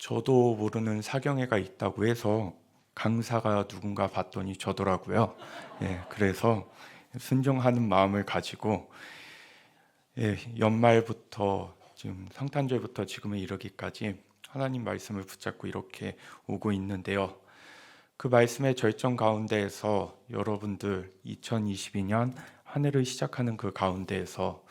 저도 모르는 사경회가 있다고 해서 강사가 누군가 봤더니 저더라고요. 그래서 순종하는 마음을 가지고 연말부터 지금 성탄절부터 지금에 이르기까지 하나님 말씀을 붙잡고 이렇게 오고 있는데요. 그 말씀의 절정 가운데에서 여러분들 2022년 한 해를 시작하는 그 가운데에서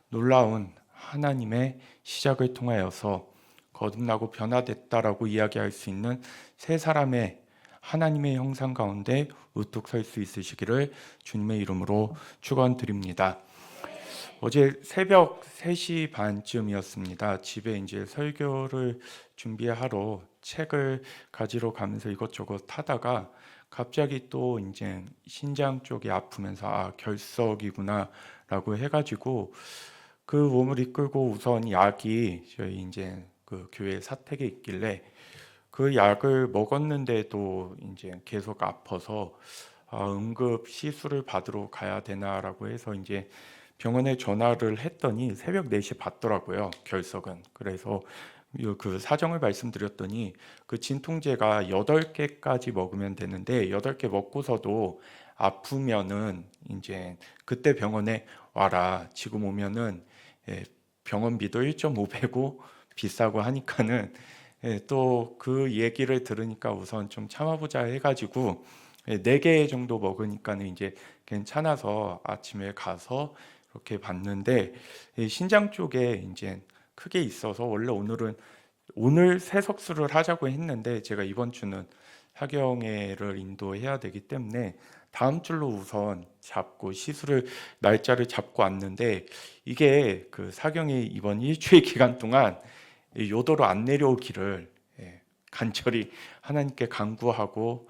놀라운 하나님의 시작을 통하여서 거듭나고 변화됐다라고 이야기할 수 있는 세 사람의 하나님의 형상 가운데 우뚝 설 수 있으시기를 주님의 이름으로 축원드립니다. 어제 새벽 3시 반쯤이었습니다. 집에 이제 설교를 준비하러 책을 가지러 가면서 이것저것 하다가 갑자기 또 이제 신장 쪽이 아프면서 결석이구나라고 해가지고 그 몸을 이끌고 우선 약이 저희 이제 그 교회 사택에 있길래 그 약을 먹었는데도 이제 계속 아파서 응급 시술을 받으러 가야 되나라고 해서 이제 병원에 전화를 했더니 새벽 4시에 받더라고요, 결석은. 그래서 그 사정을 말씀드렸더니 그 진통제가 8개까지 먹으면 되는데 8개 먹고서도 아프면은 이제 그때 병원에 와라. 지금 오면은 병원비도 1.5배고 비싸고 하니까는 또 그 얘기를 들으니까 우선 좀 참아보자 해가지고 4개 정도 먹으니까는 이제 괜찮아서 아침에 가서 이렇게 봤는데 신장 쪽에 이제 크게 있어서 원래 오늘 세석술을 하자고 했는데 제가 이번 주는 사경회를 인도해야 되기 때문에 다음 주로 우선 잡고 시술을 날짜를 잡고 왔는데 이게 그 사경이 이번 일주일 기간 동안 요도로 안 내려오기를 간절히 하나님께 간구하고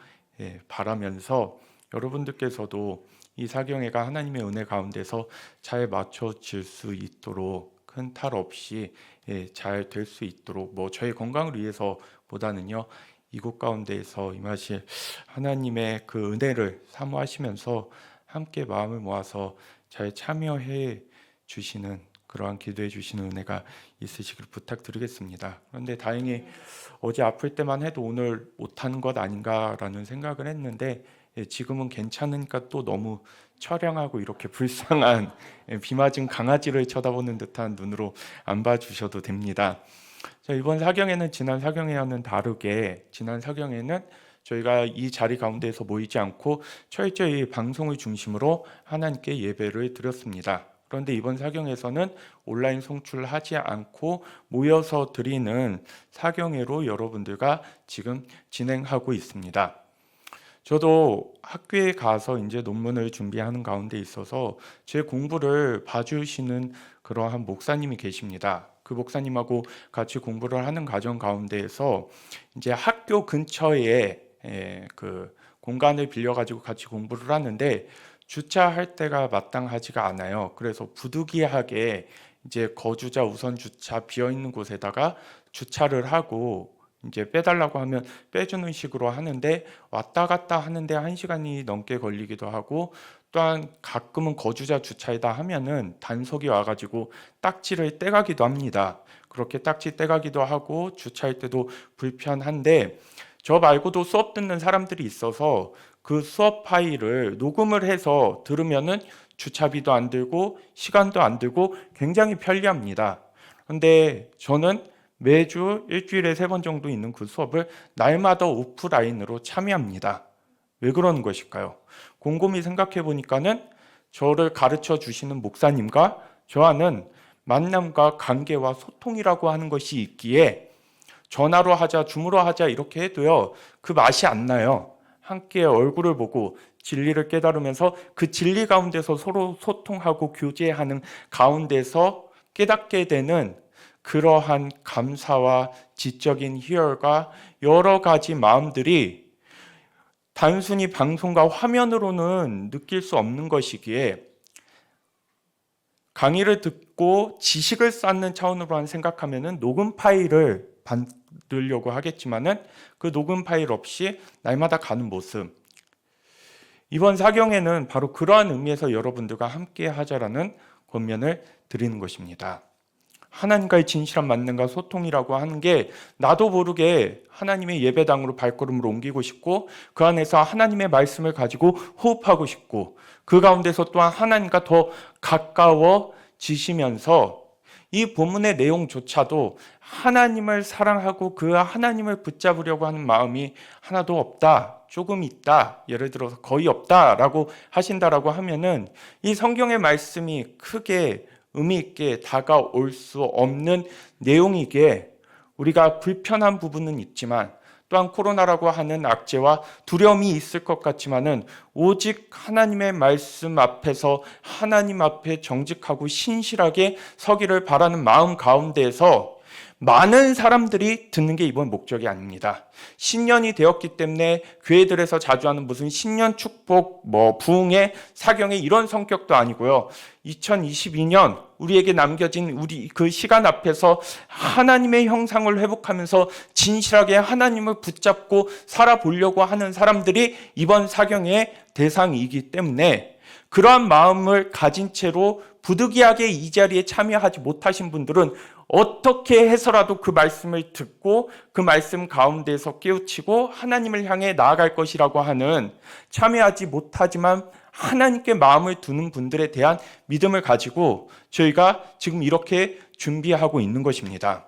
바라면서 여러분들께서도 이 사경회가 하나님의 은혜 가운데서 잘 맞춰질 수 있도록 큰 탈 없이 잘 될 수 있도록 저의 건강을 위해서보다는요 이곳 가운데에서 임하실 하나님의 그 은혜를 사모하시면서 함께 마음을 모아서 잘 참여해 주시는 그러한 기도해 주시는 은혜가 있으시길 부탁드리겠습니다. 그런데 다행히 어제 아플 때만 해도 오늘 못한 것 아닌가라는 생각을 했는데 지금은 괜찮으니까 또 너무 처량하고 이렇게 불쌍한 비 맞은 강아지를 쳐다보는 듯한 눈으로 안 봐주셔도 됩니다. 자, 이번 사경에는 지난 사경회와는 다르게 지난 사경회는 저희가 이 자리 가운데에서 모이지 않고 철저히 방송을 중심으로 하나님께 예배를 드렸습니다. 그런데 이번 사경에서는 온라인 송출하지 않고 모여서 드리는 사경회로 여러분들과 지금 진행하고 있습니다. 저도 학교에 가서 이제 논문을 준비하는 가운데 있어서 제 공부를 봐주시는 그러한 목사님이 계십니다. 그 목사님하고 같이 공부를 하는 과정 가운데에서 이제 학교 근처에 그 공간을 빌려가지고 같이 공부를 하는데 주차할 때가 마땅하지가 않아요. 그래서 부득이하게 이제 거주자 우선 주차 비어 있는 곳에다가 주차를 하고 이제 빼달라고 하면 빼주는 식으로 하는데 왔다 갔다 하는데 1시간이 넘게 걸리기도 하고 또한 가끔은 거주자 주차에다 하면은 단속이 와가지고 딱지를 떼가기도 합니다. 그렇게 딱지 떼가기도 하고 주차할 때도 불편한데 저 말고도 수업 듣는 사람들이 있어서 그 수업 파일을 녹음을 해서 들으면은 주차비도 안 들고 시간도 안 들고 굉장히 편리합니다. 그런데 저는 매주 일주일에 3번 정도 있는 그 수업을 날마다 오프라인으로 참여합니다. 왜 그러는 것일까요? 곰곰이 생각해 보니까는 저를 가르쳐 주시는 목사님과 저와는 만남과 관계와 소통이라고 하는 것이 있기에 전화로 하자, 줌으로 하자 이렇게 해도요 그 맛이 안 나요. 함께 얼굴을 보고 진리를 깨달으면서 그 진리 가운데서 서로 소통하고 교제하는 가운데서 깨닫게 되는 그러한 감사와 지적인 희열과 여러 가지 마음들이 단순히 방송과 화면으로는 느낄 수 없는 것이기에 강의를 듣고 지식을 쌓는 차원으로만 생각하면은 녹음 파일을 받으려고 하겠지만은 그 녹음 파일 없이 날마다 가는 모습. 이번 사경에는 바로 그러한 의미에서 여러분들과 함께 하자라는 권면을 드리는 것입니다. 하나님과의 진실한 만남과 소통이라고 하는 게 나도 모르게 하나님의 예배당으로 발걸음을 옮기고 싶고 그 안에서 하나님의 말씀을 가지고 호흡하고 싶고 그 가운데서 또한 하나님과 더 가까워지시면서 이 본문의 내용조차도 하나님을 사랑하고 그 하나님을 붙잡으려고 하는 마음이 하나도 없다, 조금 있다, 예를 들어서 거의 없다라고 하신다라고 하면은 이 성경의 말씀이 크게 의미 있게 다가올 수 없는 내용이기에 우리가 불편한 부분은 있지만 또한 코로나라고 하는 악재와 두려움이 있을 것 같지만은 오직 하나님의 말씀 앞에서 하나님 앞에 정직하고 신실하게 서기를 바라는 마음 가운데에서 많은 사람들이 듣는 게 이번 목적이 아닙니다. 신년이 되었기 때문에 교회들에서 자주 하는 무슨 신년 축복, 부흥회, 사경회 이런 성격도 아니고요. 2022년 우리에게 남겨진 우리 그 시간 앞에서 하나님의 형상을 회복하면서 진실하게 하나님을 붙잡고 살아보려고 하는 사람들이 이번 사경회의 대상이기 때문에 그러한 마음을 가진 채로 부득이하게 이 자리에 참여하지 못하신 분들은 어떻게 해서라도 그 말씀을 듣고 그 말씀 가운데서 깨우치고 하나님을 향해 나아갈 것이라고 하는 참여하지 못하지만 하나님께 마음을 두는 분들에 대한 믿음을 가지고 저희가 지금 이렇게 준비하고 있는 것입니다.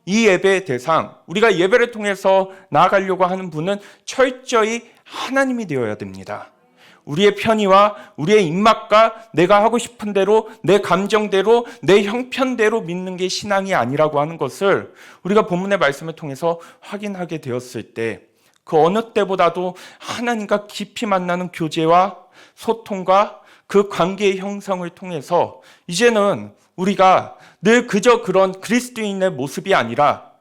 이 예배의 대상, 우리가 예배를 통해서 나아가려고 하는 분은 철저히 하나님이 되어야 됩니다. 우리의 편의와 우리의 입맛과 내가 하고 싶은 대로 내 감정대로 내 형편대로 믿는 게 신앙이 아니라고 하는 것을 우리가 본문의 말씀을 통해서 확인하게 되었을 때 그 어느 때보다도 하나님과 깊이 만나는 교제와 소통과 그 관계의 형성을 통해서 이제는 우리가 늘 그저 그런 그리스도인의 모습이 아니라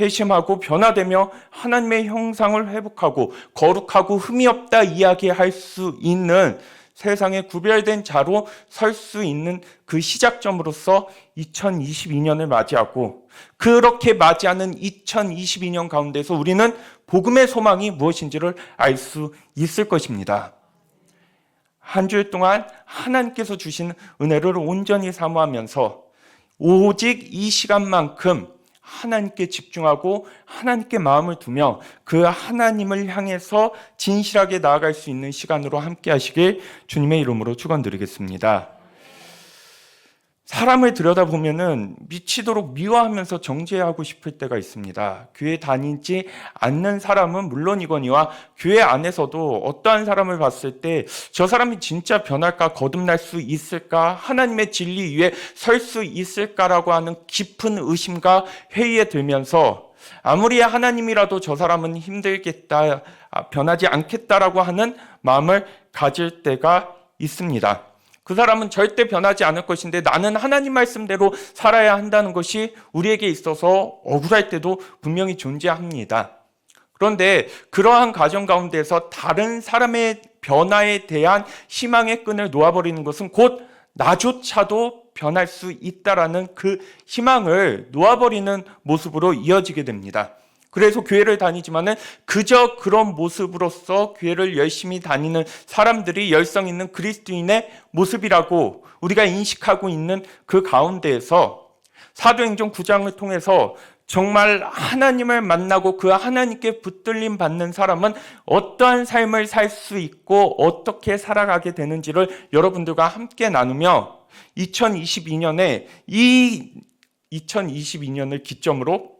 회심하고 변화되며 하나님의 형상을 회복하고 거룩하고 흠이 없다 이야기할 수 있는 세상에 구별된 자로 설 수 있는 그 시작점으로서 2022년을 맞이하고 그렇게 맞이하는 2022년 가운데서 우리는 복음의 소망이 무엇인지를 알 수 있을 것입니다. 한 주일 동안 하나님께서 주신 은혜를 온전히 사모하면서 오직 이 시간만큼 하나님께 집중하고 하나님께 마음을 두며 그 하나님을 향해서 진실하게 나아갈 수 있는 시간으로 함께 하시길 주님의 이름으로 축원드리겠습니다. 사람을 들여다보면은 미치도록 미워하면서 정죄하고 싶을 때가 있습니다. 교회 다니지 않는 사람은 물론이거니와 교회 안에서도 어떠한 사람을 봤을 때 저 사람이 진짜 변할까, 거듭날 수 있을까, 하나님의 진리 위에 설 수 있을까라고 하는 깊은 의심과 회의에 들면서 아무리 하나님이라도 저 사람은 힘들겠다, 변하지 않겠다라고 하는 마음을 가질 때가 있습니다. 그 사람은 절대 변하지 않을 것인데 나는 하나님 말씀대로 살아야 한다는 것이 우리에게 있어서 억울할 때도 분명히 존재합니다. 그런데 그러한 과정 가운데서 다른 사람의 변화에 대한 희망의 끈을 놓아버리는 것은 곧 나조차도 변할 수 있다라는 그 희망을 놓아버리는 모습으로 이어지게 됩니다. 그래서 교회를 다니지만은 그저 그런 모습으로서 교회를 열심히 다니는 사람들이 열성 있는 그리스도인의 모습이라고 우리가 인식하고 있는 그 가운데에서 사도행전 9장을 통해서 정말 하나님을 만나고 그 하나님께 붙들림 받는 사람은 어떠한 삶을 살 수 있고 어떻게 살아가게 되는지를 여러분들과 함께 나누며 2022년에 이 2022년을 기점으로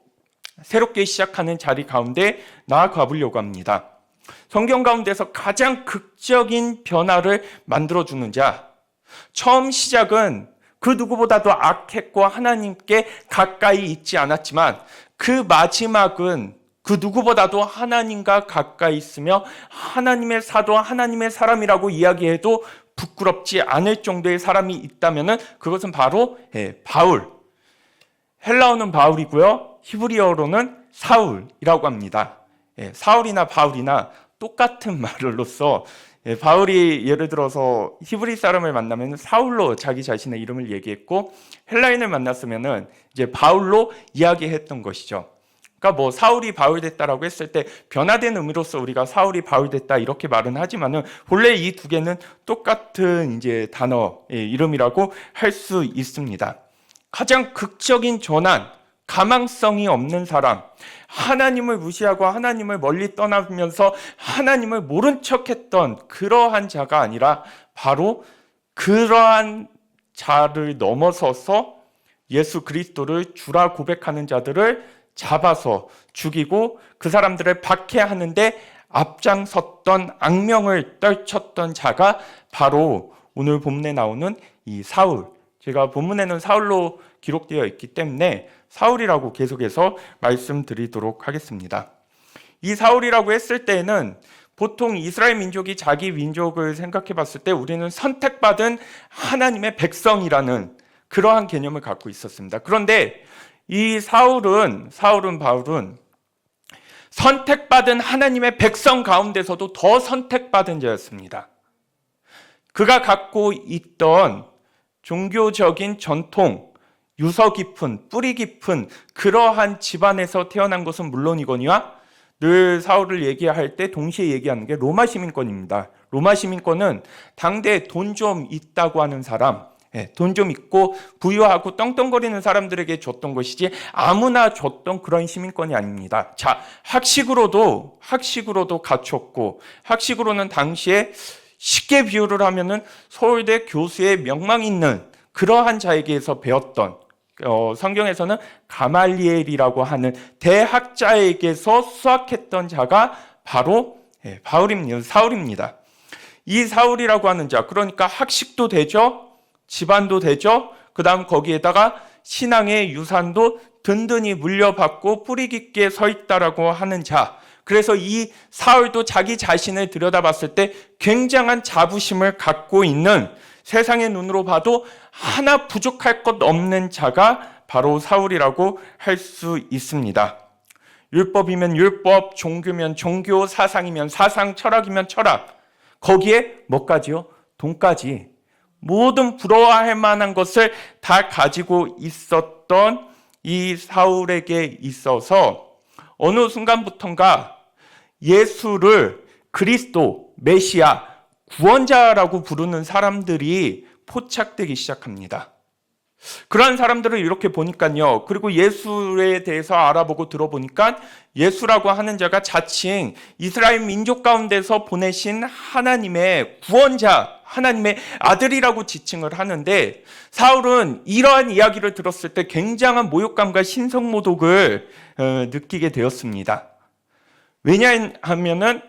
새롭게 시작하는 자리 가운데 나아가 보려고 합니다. 성경 가운데서 가장 극적인 변화를 만들어주는 자, 처음 시작은 그 누구보다도 악했고 하나님께 가까이 있지 않았지만 그 마지막은 그 누구보다도 하나님과 가까이 있으며 하나님의 사도, 하나님의 사람이라고 이야기해도 부끄럽지 않을 정도의 사람이 있다면 그것은 바로 바울. 헬라어는 바울이고요. 히브리어로는 사울이라고 합니다. 사울이나 바울이나 똑같은 말로써 바울이 예를 들어서 히브리 사람을 만나면 사울로 자기 자신의 이름을 얘기했고 헬라인을 만났으면은 이제 바울로 이야기했던 것이죠. 그러니까 사울이 바울 됐다라고 했을 때 변화된 의미로서 우리가 사울이 바울 됐다 이렇게 말은 하지만은 본래 이 두 개는 똑같은 이제 단어의 이름이라고 할 수 있습니다. 가장 극적인 전환, 가망성이 없는 사람, 하나님을 무시하고 하나님을 멀리 떠나면서 하나님을 모른 척했던 그러한 자가 아니라 바로 그러한 자를 넘어서서 예수 그리스도를 주라 고백하는 자들을 잡아서 죽이고 그 사람들을 박해하는데 앞장섰던, 악명을 떨쳤던 자가 바로 오늘 본문에 나오는 이 사울. 제가 본문에는 사울로 기록되어 있기 때문에 사울이라고 계속해서 말씀드리도록 하겠습니다. 이 사울이라고 했을 때에는 보통 이스라엘 민족이 자기 민족을 생각해 봤을 때 우리는 선택받은 하나님의 백성이라는 그러한 개념을 갖고 있었습니다. 그런데 이 바울은 선택받은 하나님의 백성 가운데서도 더 선택받은 자였습니다. 그가 갖고 있던 종교적인 전통, 유서 깊은, 뿌리 깊은 그러한 집안에서 태어난 것은 물론이거니와 늘 사울을 얘기할 때 동시에 얘기하는 게 로마 시민권입니다. 로마 시민권은 당대에 돈 좀 있다고 하는 사람, 돈 좀 있고 부유하고 떵떵거리는 사람들에게 줬던 것이지 아무나 줬던 그런 시민권이 아닙니다. 자, 학식으로도 갖췄고, 학식으로는 당시에 쉽게 비유를 하면은 서울대 교수의 명망 있는 그러한 자에게서 배웠던, 성경에서는 가말리엘이라고 하는 대학자에게서 수학했던 자가 바로 사울입니다. 이 사울이라고 하는 자, 그러니까 학식도 되죠, 집안도 되죠, 그 다음 거기에다가 신앙의 유산도 든든히 물려받고 뿌리 깊게 서 있다라고 하는 자. 그래서 이 사울도 자기 자신을 들여다봤을 때 굉장한 자부심을 갖고 있는, 세상의 눈으로 봐도 하나 부족할 것 없는 자가 바로 사울이라고 할 수 있습니다. 율법이면 율법, 종교면 종교, 사상이면 사상, 철학이면 철학, 거기에 뭐까지요? 돈까지. 모든 부러워할 만한 것을 다 가지고 있었던 이 사울에게 있어서 어느 순간부턴가 예수를 그리스도, 메시아, 구원자라고 부르는 사람들이 포착되기 시작합니다. 그러한 사람들을 이렇게 보니까요, 그리고 예수에 대해서 알아보고 들어보니까 예수라고 하는 자가 자칭 이스라엘 민족 가운데서 보내신 하나님의 구원자, 하나님의 아들이라고 지칭을 하는데, 사울은 이러한 이야기를 들었을 때 굉장한 모욕감과 신성모독을 느끼게 되었습니다. 왜냐하면은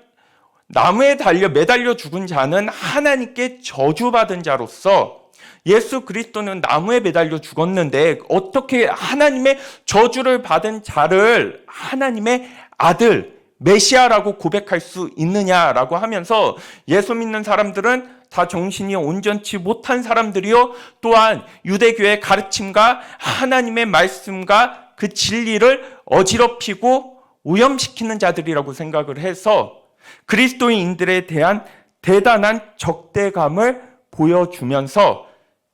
나무에 매달려 죽은 자는 하나님께 저주받은 자로서, 예수 그리스도는 나무에 매달려 죽었는데 어떻게 하나님의 저주를 받은 자를 하나님의 아들, 메시아라고 고백할 수 있느냐라고 하면서, 예수 믿는 사람들은 다 정신이 온전치 못한 사람들이요, 또한 유대교의 가르침과 하나님의 말씀과 그 진리를 어지럽히고 오염시키는 자들이라고 생각을 해서 그리스도인들에 대한 대단한 적대감을 보여주면서,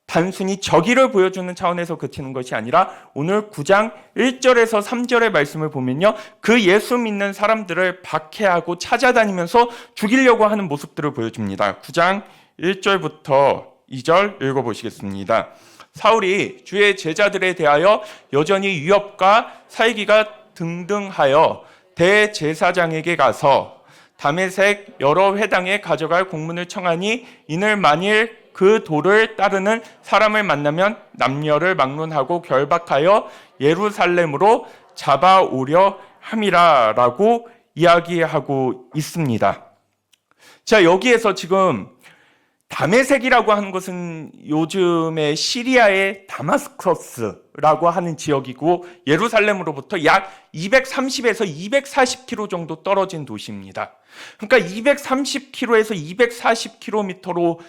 단순히 적의를 보여주는 차원에서 그치는 것이 아니라 오늘 9장 1절에서 3절의 말씀을 보면요, 그 예수 믿는 사람들을 박해하고 찾아다니면서 죽이려고 하는 모습들을 보여줍니다. 9장 1절부터 2절 읽어보시겠습니다. 사울이 주의 제자들에 대하여 여전히 위협과 살기가 등등하여 대제사장에게 가서 다메섹 여러 회당에 가져갈 공문을 청하니, 이는 만일 그 도를 따르는 사람을 만나면 남녀를 막론하고 결박하여 예루살렘으로 잡아오려 함이라라고 이야기하고 있습니다. 자, 여기에서 지금 다메섹이라고 하는 것은 요즘의 시리아의 다마스커스라고 하는 지역이고, 예루살렘으로부터 약 230에서 240km 정도 떨어진 도시입니다. 그러니까 230km에서 240km로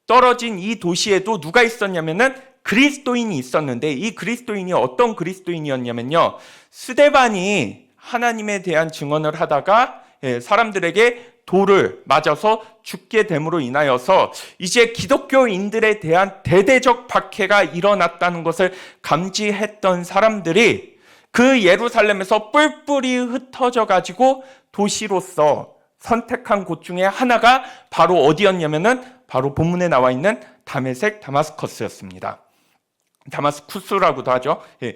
떨어진 이 도시에도 누가 있었냐면은 그리스도인이 있었는데, 이 그리스도인이 어떤 그리스도인이었냐면요, 스데반이 하나님에 대한 증언을 하다가 사람들에게 돌을 맞아서 죽게 됨으로 인하여서 이제 기독교인들에 대한 대대적 박해가 일어났다는 것을 감지했던 사람들이 그 예루살렘에서 뿔뿔이 흩어져 가지고 도시로서 선택한 곳 중에 하나가 바로 어디였냐면은 바로 본문에 나와 있는 다메섹, 다마스커스였습니다. 다마스쿠스라고도 하죠. 예.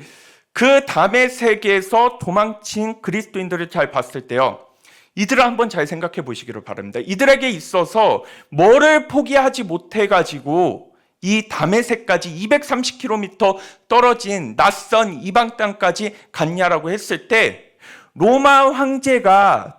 그 다메섹에서 도망친 그리스도인들을 잘 봤을 때요, 이들을 한번 잘 생각해 보시기를 바랍니다. 이들에게 있어서 뭐를 포기하지 못해가지고 이 다메섹까지 230km 떨어진 낯선 이방 땅까지 갔냐라고 했을 때, 로마 황제가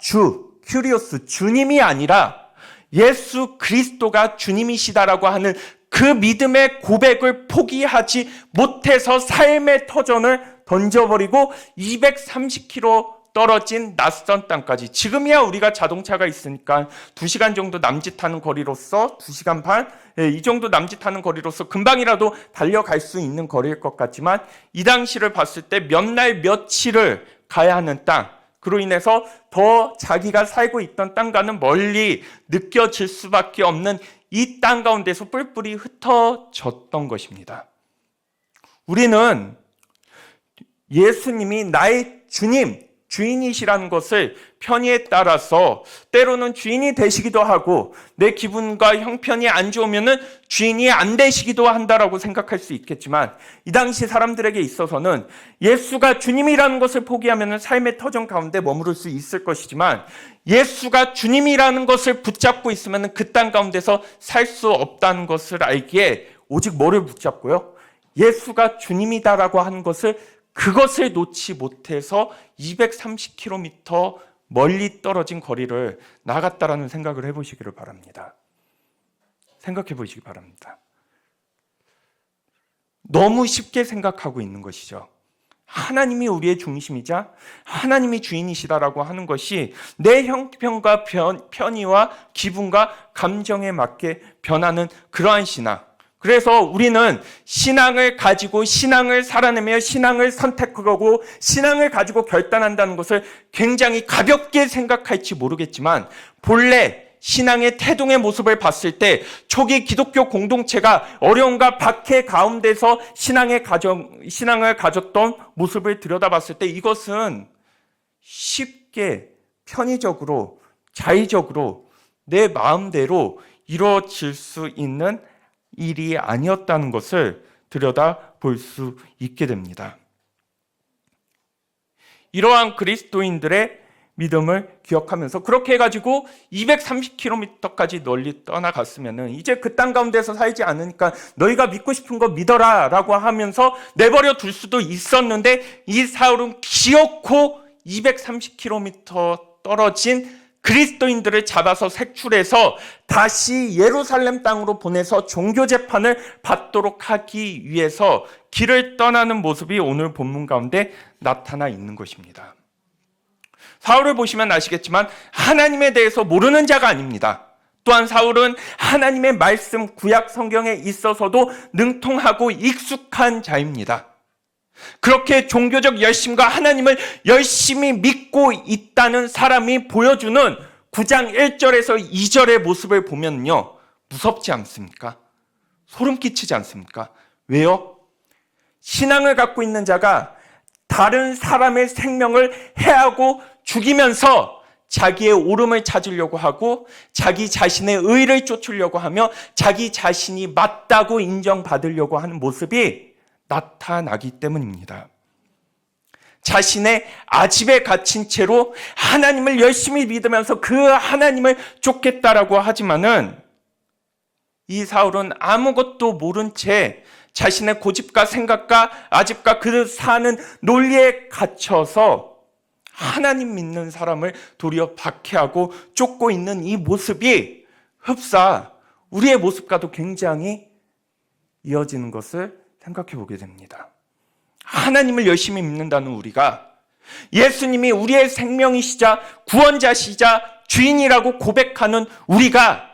큐리오스, 주님이 아니라 예수 그리스도가 주님이시다라고 하는 그 믿음의 고백을 포기하지 못해서 삶의 터전을 던져버리고 230km 떨어진 낯선 땅까지, 지금이야 우리가 자동차가 있으니까 2시간 정도 남짓하는 거리로서 2시간 반, 이 정도 남짓하는 거리로서 금방이라도 달려갈 수 있는 거리일 것 같지만, 이 당시를 봤을 때 몇 날 며칠을 가야 하는 땅, 그로 인해서 더 자기가 살고 있던 땅과는 멀리 느껴질 수밖에 없는 이 땅 가운데서 뿔뿔이 흩어졌던 것입니다. 우리는 예수님이 나의 주인이시라는 것을 편의에 따라서 때로는 주인이 되시기도 하고, 내 기분과 형편이 안 좋으면은 주인이 안 되시기도 한다라고 생각할 수 있겠지만, 이 당시 사람들에게 있어서는 예수가 주님이라는 것을 포기하면은 삶의 터전 가운데 머무를 수 있을 것이지만, 예수가 주님이라는 것을 붙잡고 있으면은 그 땅 가운데서 살 수 없다는 것을 알기에 오직 뭐를 붙잡고요? 예수가 주님이다라고 하는 그것을 놓지 못해서 230km 멀리 떨어진 거리를 나갔다라는 생각을 해보시기를 바랍니다. 생각해 보시기 바랍니다. 너무 쉽게 생각하고 있는 것이죠. 하나님이 우리의 중심이자 하나님이 주인이시다라고 하는 것이 내 형편과 편의와 기분과 감정에 맞게 변하는 그러한 신앙. 그래서 우리는 신앙을 가지고 신앙을 살아내며 신앙을 선택하고 신앙을 가지고 결단한다는 것을 굉장히 가볍게 생각할지 모르겠지만, 본래 신앙의 태동의 모습을 봤을 때 초기 기독교 공동체가 어려움과 박해 가운데서 신앙을 가졌던 모습을 들여다봤을 때, 이것은 쉽게 편의적으로 자의적으로 내 마음대로 이루어질 수 있는 일이 아니었다는 것을 들여다볼 수 있게 됩니다. 이러한 그리스도인들의 믿음을 기억하면서 그렇게 해가지고 230km까지 널리 떠나갔으면은 이제 그 땅 가운데서 살지 않으니까 너희가 믿고 싶은 거 믿어라 라고 하면서 내버려 둘 수도 있었는데, 이 사울은 기어코 230km 떨어진 그리스도인들을 잡아서 색출해서 다시 예루살렘 땅으로 보내서 종교재판을 받도록 하기 위해서 길을 떠나는 모습이 오늘 본문 가운데 나타나 있는 것입니다. 사울을 보시면 아시겠지만 하나님에 대해서 모르는 자가 아닙니다. 또한 사울은 하나님의 말씀, 구약 성경에 있어서도 능통하고 익숙한 자입니다. 그렇게 종교적 열심과 하나님을 열심히 믿고 있다는 사람이 보여주는 9장 1절에서 2절의 모습을 보면요, 무섭지 않습니까? 소름 끼치지 않습니까? 왜요? 신앙을 갖고 있는 자가 다른 사람의 생명을 해하고 죽이면서 자기의 옳음을 찾으려고 하고 자기 자신의 의를 쫓으려고 하며 자기 자신이 맞다고 인정받으려고 하는 모습이 나타나기 때문입니다. 자신의 아집에 갇힌 채로 하나님을 열심히 믿으면서 그 하나님을 쫓겠다라고 하지만은, 이 사울은 아무것도 모른 채 자신의 고집과 생각과 아집과 그 사는 논리에 갇혀서 하나님 믿는 사람을 도리어 박해하고 쫓고 있는 이 모습이 흡사 우리의 모습과도 굉장히 이어지는 것을 생각해 보게 됩니다. 하나님을 열심히 믿는다는 우리가 예수님이 우리의 생명이시자 구원자시자 주인이라고 고백하는 우리가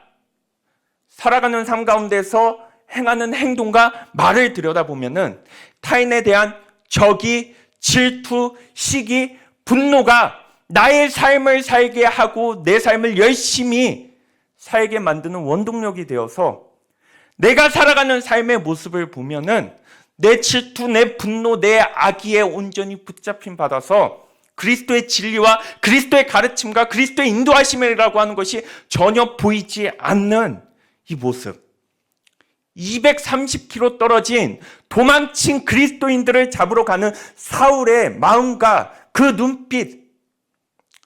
살아가는 삶 가운데서 행하는 행동과 말을 들여다보면은 타인에 대한 적이, 질투, 시기, 분노가 나의 삶을 살게 하고 내 삶을 열심히 살게 만드는 원동력이 되어서 내가 살아가는 삶의 모습을 보면은 내 질투, 내 분노, 내 악의에 온전히 붙잡힘 받아서 그리스도의 진리와 그리스도의 가르침과 그리스도의 인도하심이라고 하는 것이 전혀 보이지 않는 이 모습, 230km 떨어진 도망친 그리스도인들을 잡으러 가는 사울의 마음과 그 눈빛,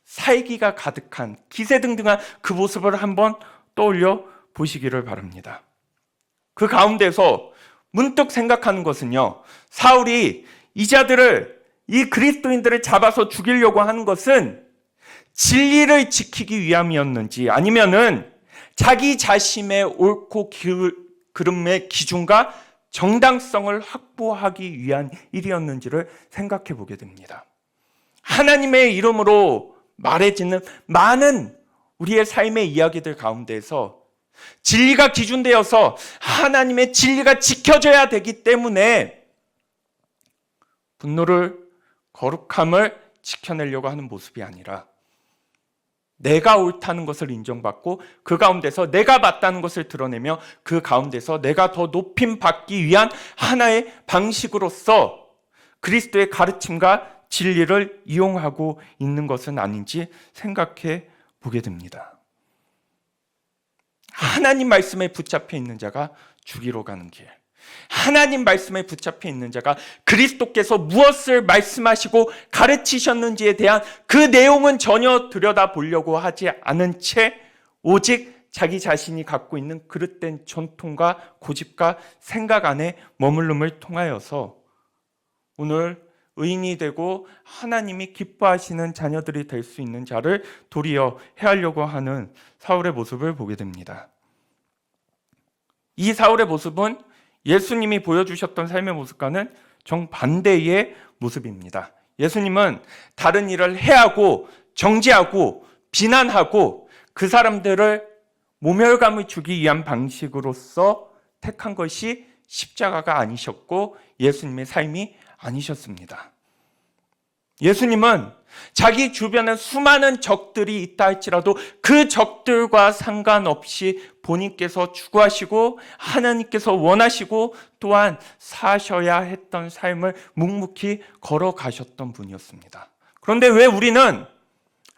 살기가 가득한 기세등등한 그 모습을 한번 떠올려 보시기를 바랍니다. 그 가운데서 문득 생각하는 것은요, 사울이 이 그리스도인들을 잡아서 죽이려고 하는 것은 진리를 지키기 위함이었는지, 아니면은 자기 자신의 옳고 그름의 기준과 정당성을 확보하기 위한 일이었는지를 생각해 보게 됩니다. 하나님의 이름으로 말해지는 많은 우리의 삶의 이야기들 가운데서 진리가 기준되어서 하나님의 진리가 지켜져야 되기 때문에 분노를, 거룩함을 지켜내려고 하는 모습이 아니라 내가 옳다는 것을 인정받고 그 가운데서 내가 맞다는 것을 드러내며 그 가운데서 내가 더 높임받기 위한 하나의 방식으로서 그리스도의 가르침과 진리를 이용하고 있는 것은 아닌지 생각해 보게 됩니다. 하나님 말씀에 붙잡혀 있는 자가 죽이러 가는 길, 하나님 말씀에 붙잡혀 있는 자가 그리스도께서 무엇을 말씀하시고 가르치셨는지에 대한 그 내용은 전혀 들여다보려고 하지 않은 채 오직 자기 자신이 갖고 있는 그릇된 전통과 고집과 생각 안에 머물름을 통하여서 오늘 의인이 되고 하나님이 기뻐하시는 자녀들이 될 수 있는 자를 도리어 해하려고 하는 사울의 모습을 보게 됩니다. 이 사울의 모습은 예수님이 보여주셨던 삶의 모습과는 정반대의 모습입니다. 예수님은 다른 일을 해하고 정죄하고 비난하고 그 사람들을 모멸감을 주기 위한 방식으로서 택한 것이 십자가가 아니셨고 예수님의 삶이 아니셨습니다. 예수님은 자기 주변에 수많은 적들이 있다 할지라도 그 적들과 상관없이 본인께서 추구하시고 하나님께서 원하시고 또한 사셔야 했던 삶을 묵묵히 걸어가셨던 분이었습니다. 그런데 왜 우리는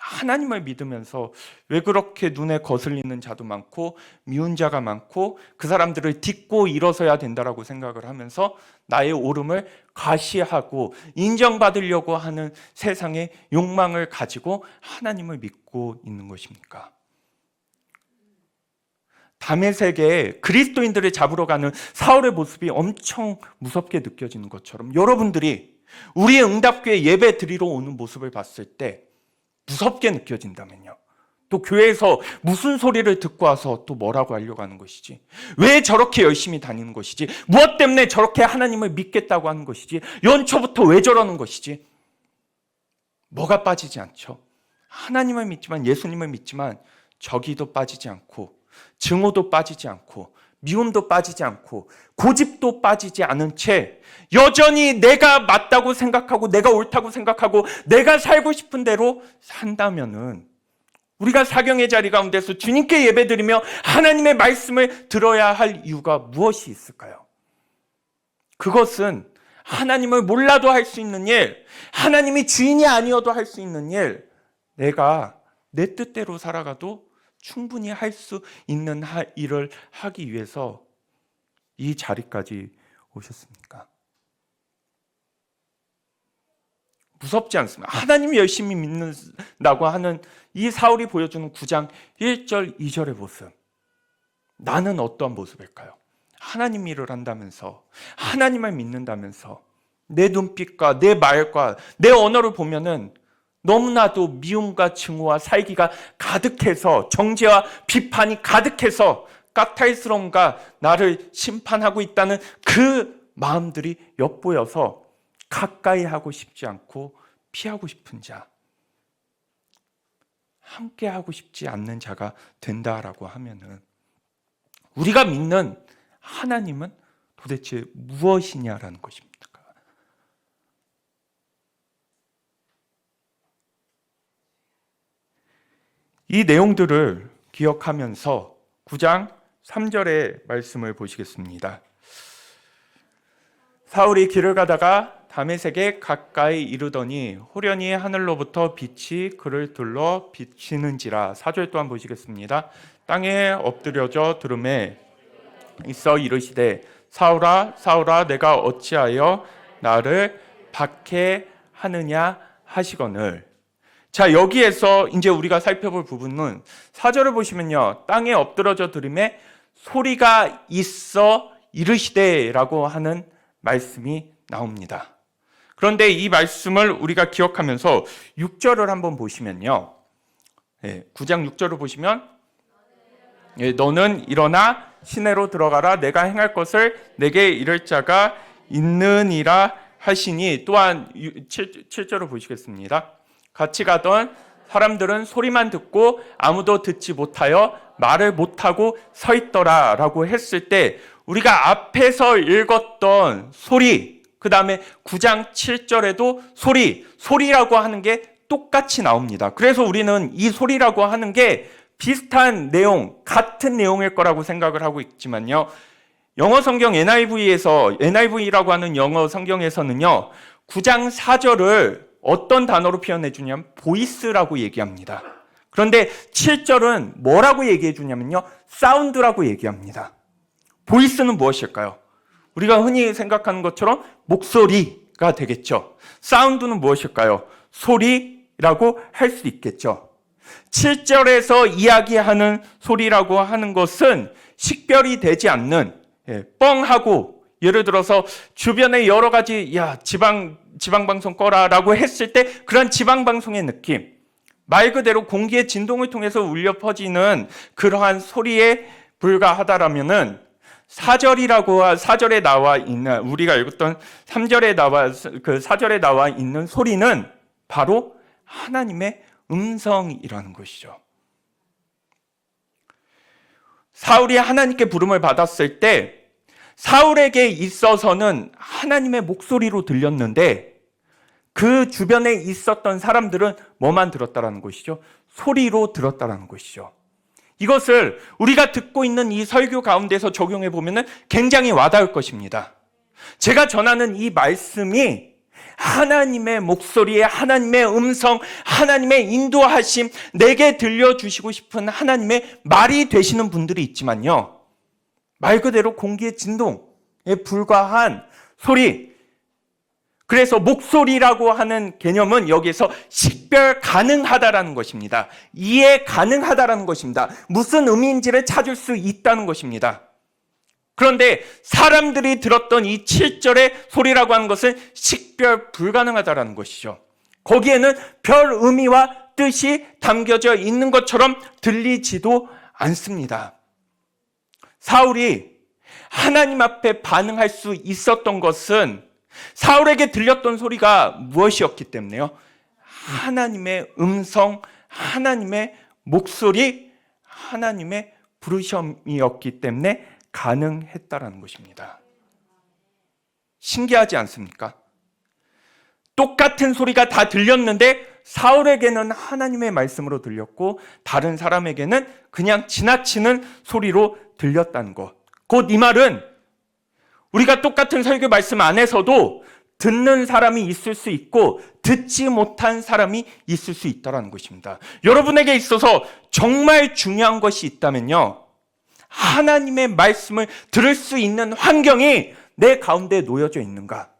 하나님을 믿으면서 왜 그렇게 눈에 거슬리는 자도 많고 미운 자가 많고 그 사람들을 딛고 일어서야 된다라고 생각을 하면서 나의 옳음을 과시하고 인정받으려고 하는 세상의 욕망을 가지고 하나님을 믿고 있는 것입니까? 다메섹에 그리스도인들을 잡으러 가는 사울의 모습이 엄청 무섭게 느껴지는 것처럼 여러분들이 우리의 응답교회 예배 드리러 오는 모습을 봤을 때 무섭게 느껴진다면요, 또 교회에서 무슨 소리를 듣고 와서 또 뭐라고 하려고 하는 것이지, 왜 저렇게 열심히 다니는 것이지, 무엇 때문에 저렇게 하나님을 믿겠다고 하는 것이지, 연초부터 왜 저러는 것이지, 뭐가 빠지지 않죠? 하나님을 믿지만, 예수님을 믿지만 저기도 빠지지 않고 증오도 빠지지 않고 미움도 빠지지 않고 고집도 빠지지 않은 채 여전히 내가 맞다고 생각하고 내가 옳다고 생각하고 내가 살고 싶은 대로 산다면은 우리가 사경의 자리 가운데서 주님께 예배드리며 하나님의 말씀을 들어야 할 이유가 무엇이 있을까요? 그것은 하나님을 몰라도 할 수 있는 일, 하나님이 주인이 아니어도 할 수 있는 일, 내가 내 뜻대로 살아가도 충분히 할 수 있는 일을 하기 위해서 이 자리까지 오셨습니까? 무섭지 않습니다. 하나님 열심히 믿는다고 하는 이 사울이 보여주는 9장 1절 2절의 모습, 나는 어떠한 모습일까요? 하나님 일을 한다면서, 하나님을 믿는다면서 내 눈빛과 내 말과 내 언어를 보면은 너무나도 미움과 증오와 살기가 가득해서, 정죄와 비판이 가득해서 까탈스러움과 나를 심판하고 있다는 그 마음들이 엿보여서 가까이 하고 싶지 않고 피하고 싶은 자, 함께 하고 싶지 않는 자가 된다라고 하면은 우리가 믿는 하나님은 도대체 무엇이냐라는 것입니다. 이 내용들을 기억하면서 9장 3절의 말씀을 보시겠습니다. 사울이 길을 가다가 다메섹에 가까이 이르더니 호련히 하늘로부터 빛이 그를 둘러 비치는지라. 4절 또한 보시겠습니다. 땅에 엎드려져 들음에 있어 이르시되 사울아 사울아 내가 어찌하여 나를 박해하느냐 하시거늘. 자, 여기에서 이제 우리가 살펴볼 부분은 4절을 보시면요, 땅에 엎드러져 들음에 소리가 있어 이르시되라고 하는 말씀이 나옵니다. 그런데 이 말씀을 우리가 기억하면서 6절을 한번 보시면요, 9장 6절을 보시면 너는 일어나 시내로 들어가라. 내가 행할 것을 내게 이를 자가 있느니라 하시니. 또한 7절을 보시겠습니다. 같이 가던 사람들은 소리만 듣고 아무도 듣지 못하여 말을 못하고 서 있더라 라고 했을 때, 우리가 앞에서 읽었던 소리, 그 다음에 9장 7절에도 소리라고 하는 게 똑같이 나옵니다. 그래서 우리는 이 소리라고 하는 게 비슷한 내용, 같은 내용일 거라고 생각을 하고 있지만요, 영어 성경 NIV라고 하는 영어 성경에서는요, 9장 4절을 어떤 단어로 표현해 주냐면 보이스라고 얘기합니다. 그런데 7절은 뭐라고 얘기해 주냐면요, 사운드라고 얘기합니다. 보이스는 무엇일까요? 우리가 흔히 생각하는 것처럼 목소리가 되겠죠. 사운드는 무엇일까요? 소리라고 할 수 있겠죠. 7절에서 이야기하는 소리라고 하는 것은 식별이 되지 않는, 뻥하고, 예를 들어서 주변에 여러 가지 지방방송 꺼라라고 했을 때 그런 지방방송의 느낌, 말 그대로 공기의 진동을 통해서 울려 퍼지는 그러한 소리에 불과하다라면은 4절에 나와 있는, 우리가 읽었던 4절에 나와 있는 소리는 바로 하나님의 음성이라는 것이죠. 사울이 하나님께 부름을 받았을 때 사울에게 있어서는 하나님의 목소리로 들렸는데, 그 주변에 있었던 사람들은 뭐만 들었다라는 것이죠? 소리로 들었다라는 것이죠. 이것을 우리가 듣고 있는 이 설교 가운데서 적용해 보면은 굉장히 와닿을 것입니다. 제가 전하는 이 말씀이 하나님의 목소리에, 하나님의 음성, 하나님의 인도하심, 내게 들려주시고 싶은 하나님의 말이 되시는 분들이 있지만요, 말 그대로 공기의 진동에 불과한 소리. 그래서 목소리라고 하는 개념은 여기에서 식별 가능하다라는 것입니다. 이해 가능하다라는 것입니다. 무슨 의미인지를 찾을 수 있다는 것입니다. 그런데 사람들이 들었던 이 7절의 소리라고 하는 것은 식별 불가능하다라는 것이죠. 거기에는 별 의미와 뜻이 담겨져 있는 것처럼 들리지도 않습니다. 사울이 하나님 앞에 반응할 수 있었던 것은 사울에게 들렸던 소리가 무엇이었기 때문에요? 하나님의 음성, 하나님의 목소리, 하나님의 부르심이었기 때문에 가능했다라는 것입니다. 신기하지 않습니까? 똑같은 소리가 다 들렸는데 사울에게는 하나님의 말씀으로 들렸고 다른 사람에게는 그냥 지나치는 소리로 들렸다는 것. 곧 이 말은 우리가 똑같은 설교 말씀 안에서도 듣는 사람이 있을 수 있고 듣지 못한 사람이 있을 수 있다는 것입니다. 여러분에게 있어서 정말 중요한 것이 있다면요, 하나님의 말씀을 들을 수 있는 환경이 내 가운데 놓여져 있는가?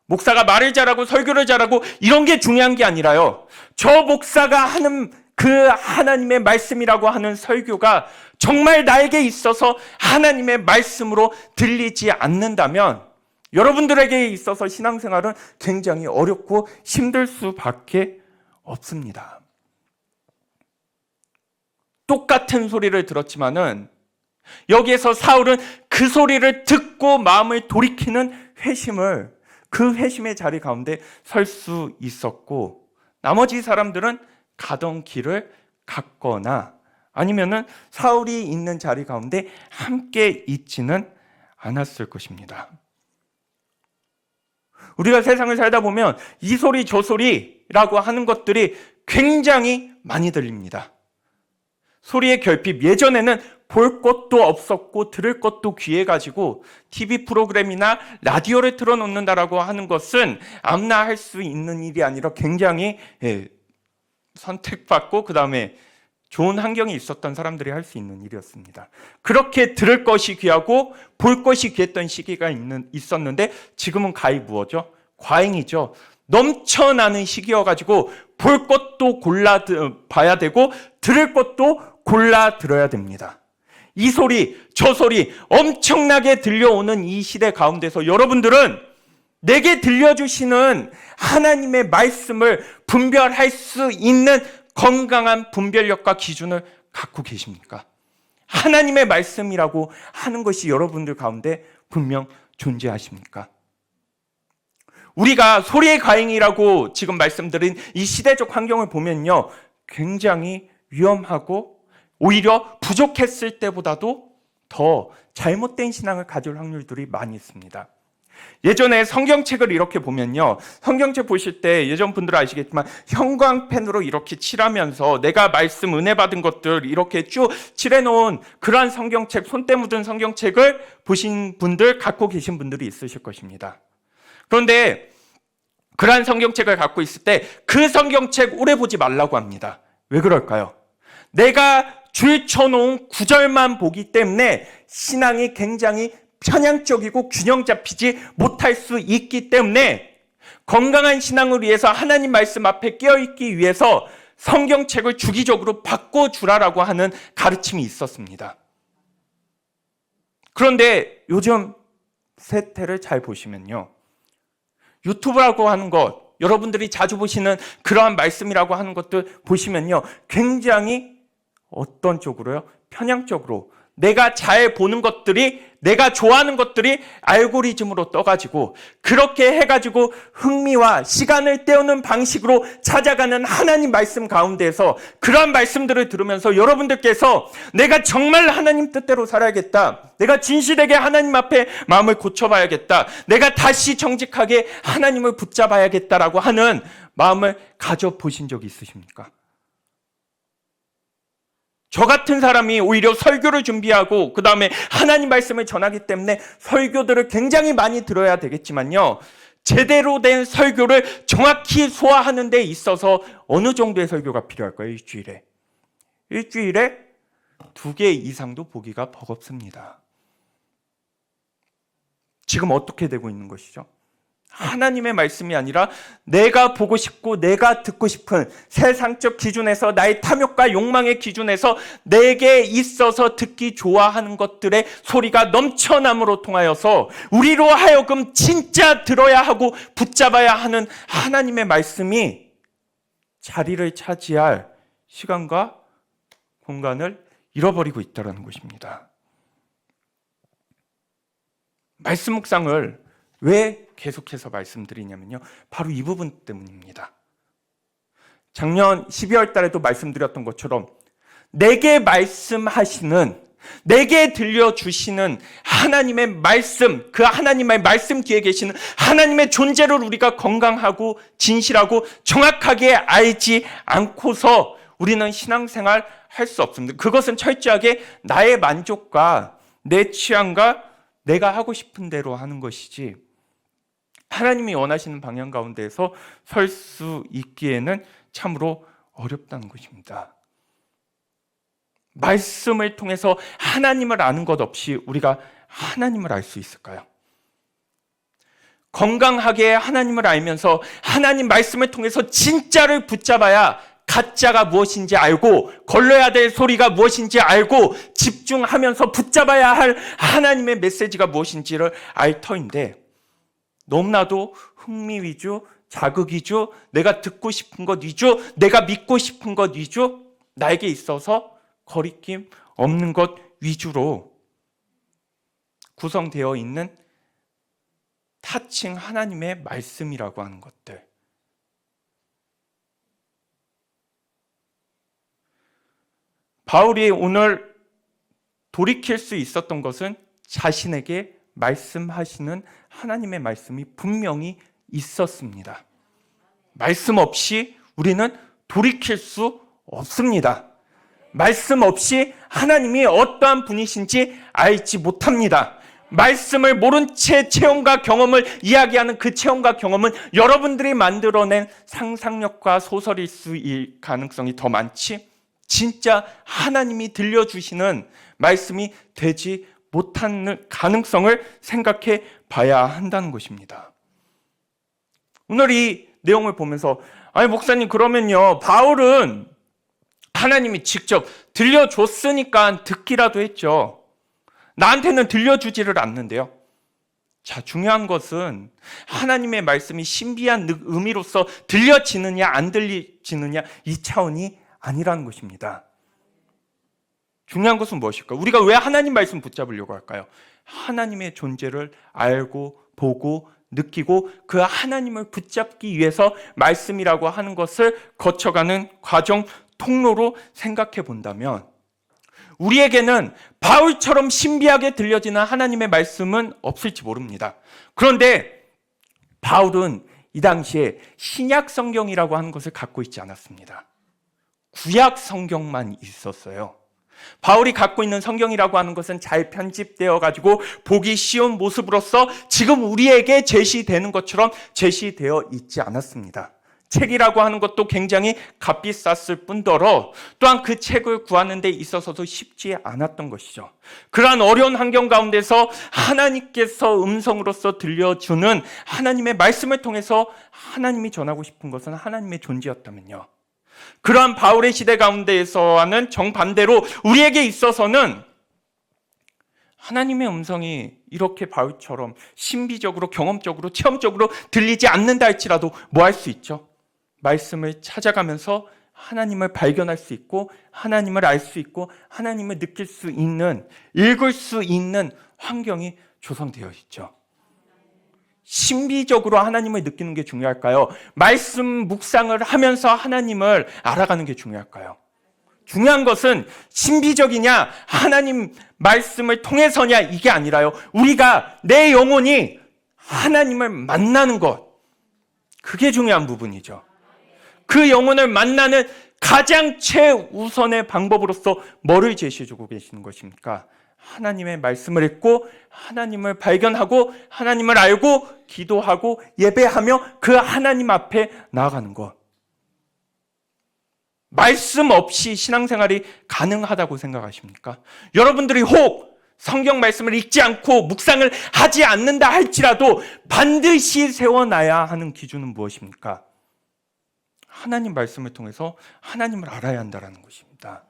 목사가 말을 잘하고 설교를 잘하고 이런 게 중요한 게 아니라요, 저 목사가 하는 그 하나님의 말씀이라고 하는 설교가 정말 나에게 있어서 하나님의 말씀으로 들리지 않는다면 여러분들에게 있어서 신앙생활은 굉장히 어렵고 힘들 수밖에 없습니다. 똑같은 소리를 들었지만은 여기에서 사울은 그 소리를 듣고 마음을 돌이키는 회심을, 그 회심의 자리 가운데 설 수 있었고, 나머지 사람들은 가던 길을 갔거나 아니면은 사울이 있는 자리 가운데 함께 있지는 않았을 것입니다. 우리가 세상을 살다 보면 이 소리 저 소리라고 하는 것들이 굉장히 많이 들립니다. 소리의 결핍, 예전에는 볼 것도 없었고 들을 것도 귀해가지고 TV 프로그램이나 라디오를 틀어놓는다라고 하는 것은 아무나 할 수 있는 일이 아니라 굉장히 선택받고 그 다음에 좋은 환경이 있었던 사람들이 할 수 있는 일이었습니다. 그렇게 들을 것이 귀하고 볼 것이 귀했던 시기가 있었는데 지금은 가히 무엇이죠? 과잉이죠. 넘쳐나는 시기여가지고 볼 것도 골라 봐야 되고 들을 것도 골라 들어야 됩니다. 이 소리 저 소리 엄청나게 들려오는 이 시대 가운데서 여러분들은 내게 들려주시는 하나님의 말씀을 분별할 수 있는 건강한 분별력과 기준을 갖고 계십니까? 하나님의 말씀이라고 하는 것이 여러분들 가운데 분명 존재하십니까? 우리가 소리의 과잉이라고 지금 말씀드린 이 시대적 환경을 보면요, 굉장히 위험하고 오히려 부족했을 때보다도 더 잘못된 신앙을 가질 확률들이 많이 있습니다. 예전에 성경책을 이렇게 보면요, 성경책 보실 때 예전 분들은 아시겠지만 형광펜으로 이렇게 칠하면서 내가 말씀 은혜 받은 것들 이렇게 쭉 칠해놓은 그러한 성경책, 손때 묻은 성경책을 보신 분들, 갖고 계신 분들이 있으실 것입니다. 그런데 그러한 성경책을 갖고 있을 때 그 성경책 오래 보지 말라고 합니다. 왜 그럴까요? 내가 줄쳐놓은 구절만 보기 때문에 신앙이 굉장히 편향적이고 균형 잡히지 못할 수 있기 때문에 건강한 신앙을 위해서 하나님 말씀 앞에 깨어있기 위해서 성경책을 주기적으로 바꿔주라라고 하는 가르침이 있었습니다. 그런데 요즘 세태를 잘 보시면요, 유튜브라고 하는 것, 여러분들이 자주 보시는 그러한 말씀이라고 하는 것들 보시면요, 굉장히 어떤 쪽으로요? 편향적으로 내가 잘 보는 것들이, 내가 좋아하는 것들이 알고리즘으로 떠가지고 그렇게 해가지고 흥미와 시간을 때우는 방식으로 찾아가는 하나님 말씀 가운데서 그러한 말씀들을 들으면서 여러분들께서 내가 정말 하나님 뜻대로 살아야겠다, 내가 진실되게 하나님 앞에 마음을 고쳐봐야겠다, 내가 다시 정직하게 하나님을 붙잡아야겠다라고 하는 마음을 가져보신 적이 있으십니까? 저 같은 사람이 오히려 설교를 준비하고 그 다음에 하나님 말씀을 전하기 때문에 설교들을 굉장히 많이 들어야 되겠지만요, 제대로 된 설교를 정확히 소화하는 데 있어서 어느 정도의 설교가 필요할까요? 일주일에 2개 이상도 보기가 버겁습니다. 지금 어떻게 되고 있는 것이죠? 하나님의 말씀이 아니라 내가 보고 싶고 내가 듣고 싶은 세상적 기준에서, 나의 탐욕과 욕망의 기준에서 내게 있어서 듣기 좋아하는 것들의 소리가 넘쳐남으로 통하여서 우리로 하여금 진짜 들어야 하고 붙잡아야 하는 하나님의 말씀이 자리를 차지할 시간과 공간을 잃어버리고 있다는 것입니다. 말씀 묵상을 왜 계속해서 말씀드리냐면요, 바로 이 부분 때문입니다. 작년 12월 달에도 말씀드렸던 것처럼 내게 말씀하시는, 내게 들려주시는 하나님의 말씀, 그 하나님의 말씀 뒤에 계시는 하나님의 존재를 우리가 건강하고 진실하고 정확하게 알지 않고서 우리는 신앙생활 할 수 없습니다. 그것은 철저하게 나의 만족과 내 취향과 내가 하고 싶은 대로 하는 것이지 하나님이 원하시는 방향 가운데에서 설 수 있기에는 참으로 어렵다는 것입니다. 말씀을 통해서 하나님을 아는 것 없이 우리가 하나님을 알 수 있을까요? 건강하게 하나님을 알면서 하나님 말씀을 통해서 진짜를 붙잡아야 가짜가 무엇인지 알고 걸러야 될 소리가 무엇인지 알고 집중하면서 붙잡아야 할 하나님의 메시지가 무엇인지를 알 터인데, 너무나도 흥미 위주, 자극 위주, 내가 듣고 싶은 것 위주, 내가 믿고 싶은 것 위주, 나에게 있어서 거리낌 없는 것 위주로 구성되어 있는 타칭 하나님의 말씀이라고 하는 것들, 바울이 오늘 돌이킬 수 있었던 것은 자신에게 말씀하시는 하나님의 말씀이 분명히 있었습니다. 말씀 없이 우리는 돌이킬 수 없습니다. 말씀 없이 하나님이 어떠한 분이신지 알지 못합니다. 말씀을 모른 채 체험과 경험을 이야기하는 그 체험과 경험은 여러분들이 만들어낸 상상력과 소설일 수 있을 가능성이 더 많지, 진짜 하나님이 들려주시는 말씀이 되지 못하는 가능성을 생각해 봐야 한다는 것입니다. 오늘 이 내용을 보면서 아니 목사님 그러면요 바울은 하나님이 직접 들려줬으니까 듣기라도 했죠. 나한테는 들려주지를 않는데요. 자, 중요한 것은 하나님의 말씀이 신비한 의미로서 들려지느냐 안 들리지느냐 이 차원이 아니라는 것입니다. 중요한 것은 무엇일까? 우리가 왜 하나님 말씀 붙잡으려고 할까요? 하나님의 존재를 알고 보고 느끼고 그 하나님을 붙잡기 위해서 말씀이라고 하는 것을 거쳐가는 과정 통로로 생각해 본다면 우리에게는 바울처럼 신비하게 들려지는 하나님의 말씀은 없을지 모릅니다. 그런데 바울은 이 당시에 신약 성경이라고 하는 것을 갖고 있지 않았습니다. 구약 성경만 있었어요. 바울이 갖고 있는 성경이라고 하는 것은 잘 편집되어 가지고 보기 쉬운 모습으로서 지금 우리에게 제시되는 것처럼 제시되어 있지 않았습니다. 책이라고 하는 것도 굉장히 값비쌌을 뿐더러 또한 그 책을 구하는 데 있어서도 쉽지 않았던 것이죠. 그러한 어려운 환경 가운데서 하나님께서 음성으로서 들려주는 하나님의 말씀을 통해서 하나님이 전하고 싶은 것은 하나님의 존재였다면요. 그러한 바울의 시대 가운데에서와는 정반대로 우리에게 있어서는 하나님의 음성이 이렇게 바울처럼 신비적으로 경험적으로 체험적으로 들리지 않는다 할지라도 뭐 할 수 있죠? 말씀을 찾아가면서 하나님을 발견할 수 있고 하나님을 알 수 있고 하나님을 느낄 수 있는 읽을 수 있는 환경이 조성되어 있죠. 신비적으로 하나님을 느끼는 게 중요할까요? 말씀 묵상을 하면서 하나님을 알아가는 게 중요할까요? 중요한 것은 신비적이냐 하나님 말씀을 통해서냐 이게 아니라요. 우리가 내 영혼이 하나님을 만나는 것 그게 중요한 부분이죠. 그 영혼을 만나는 가장 최우선의 방법으로서 뭐를 제시해주고 계시는 것입니까? 하나님의 말씀을 읽고 하나님을 발견하고 하나님을 알고 기도하고 예배하며 그 하나님 앞에 나아가는 것. 말씀 없이 신앙생활이 가능하다고 생각하십니까? 여러분들이 혹 성경 말씀을 읽지 않고 묵상을 하지 않는다 할지라도 반드시 세워놔야 하는 기준은 무엇입니까? 하나님 말씀을 통해서 하나님을 알아야 한다는 것입니다.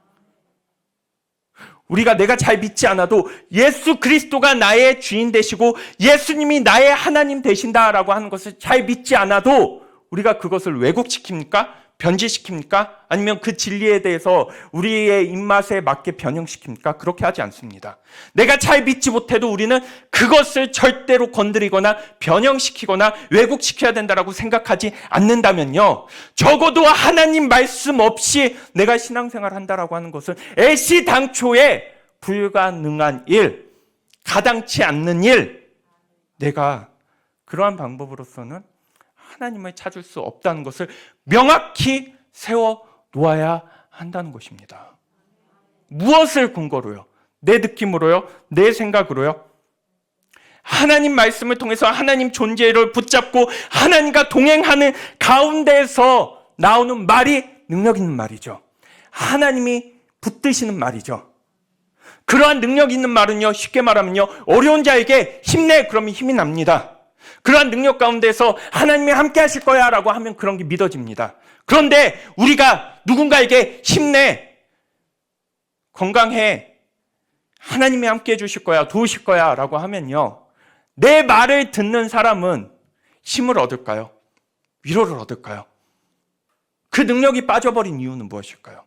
우리가 내가 잘 믿지 않아도 예수 그리스도가 나의 주인 되시고 예수님이 나의 하나님 되신다라고 하는 것을 잘 믿지 않아도 우리가 그것을 왜곡시킵니까? 변질시킵니까? 아니면 그 진리에 대해서 우리의 입맛에 맞게 변형시킵니까? 그렇게 하지 않습니다. 내가 잘 믿지 못해도 우리는 그것을 절대로 건드리거나 변형시키거나 왜곡시켜야 된다고 생각하지 않는다면요. 적어도 하나님 말씀 없이 내가 신앙생활을 한다라고 하는 것은 애시당초에 불가능한 일, 가당치 않는 일, 내가 그러한 방법으로서는 하나님을 찾을 수 없다는 것을 명확히 세워 놓아야 한다는 것입니다. 무엇을 근거로요? 내 느낌으로요? 내 생각으로요? 하나님 말씀을 통해서 하나님 존재를 붙잡고 하나님과 동행하는 가운데에서 나오는 말이 능력 있는 말이죠. 하나님이 붙드시는 말이죠. 그러한 능력 있는 말은요, 쉽게 말하면요, 어려운 자에게 힘내 그러면 힘이 납니다. 그러한 능력 가운데서 하나님이 함께 하실 거야 라고 하면 그런 게 믿어집니다. 그런데 우리가 누군가에게 힘내, 건강해, 하나님이 함께 해주실 거야, 도우실 거야 라고 하면요, 내 말을 듣는 사람은 힘을 얻을까요? 위로를 얻을까요? 그 능력이 빠져버린 이유는 무엇일까요?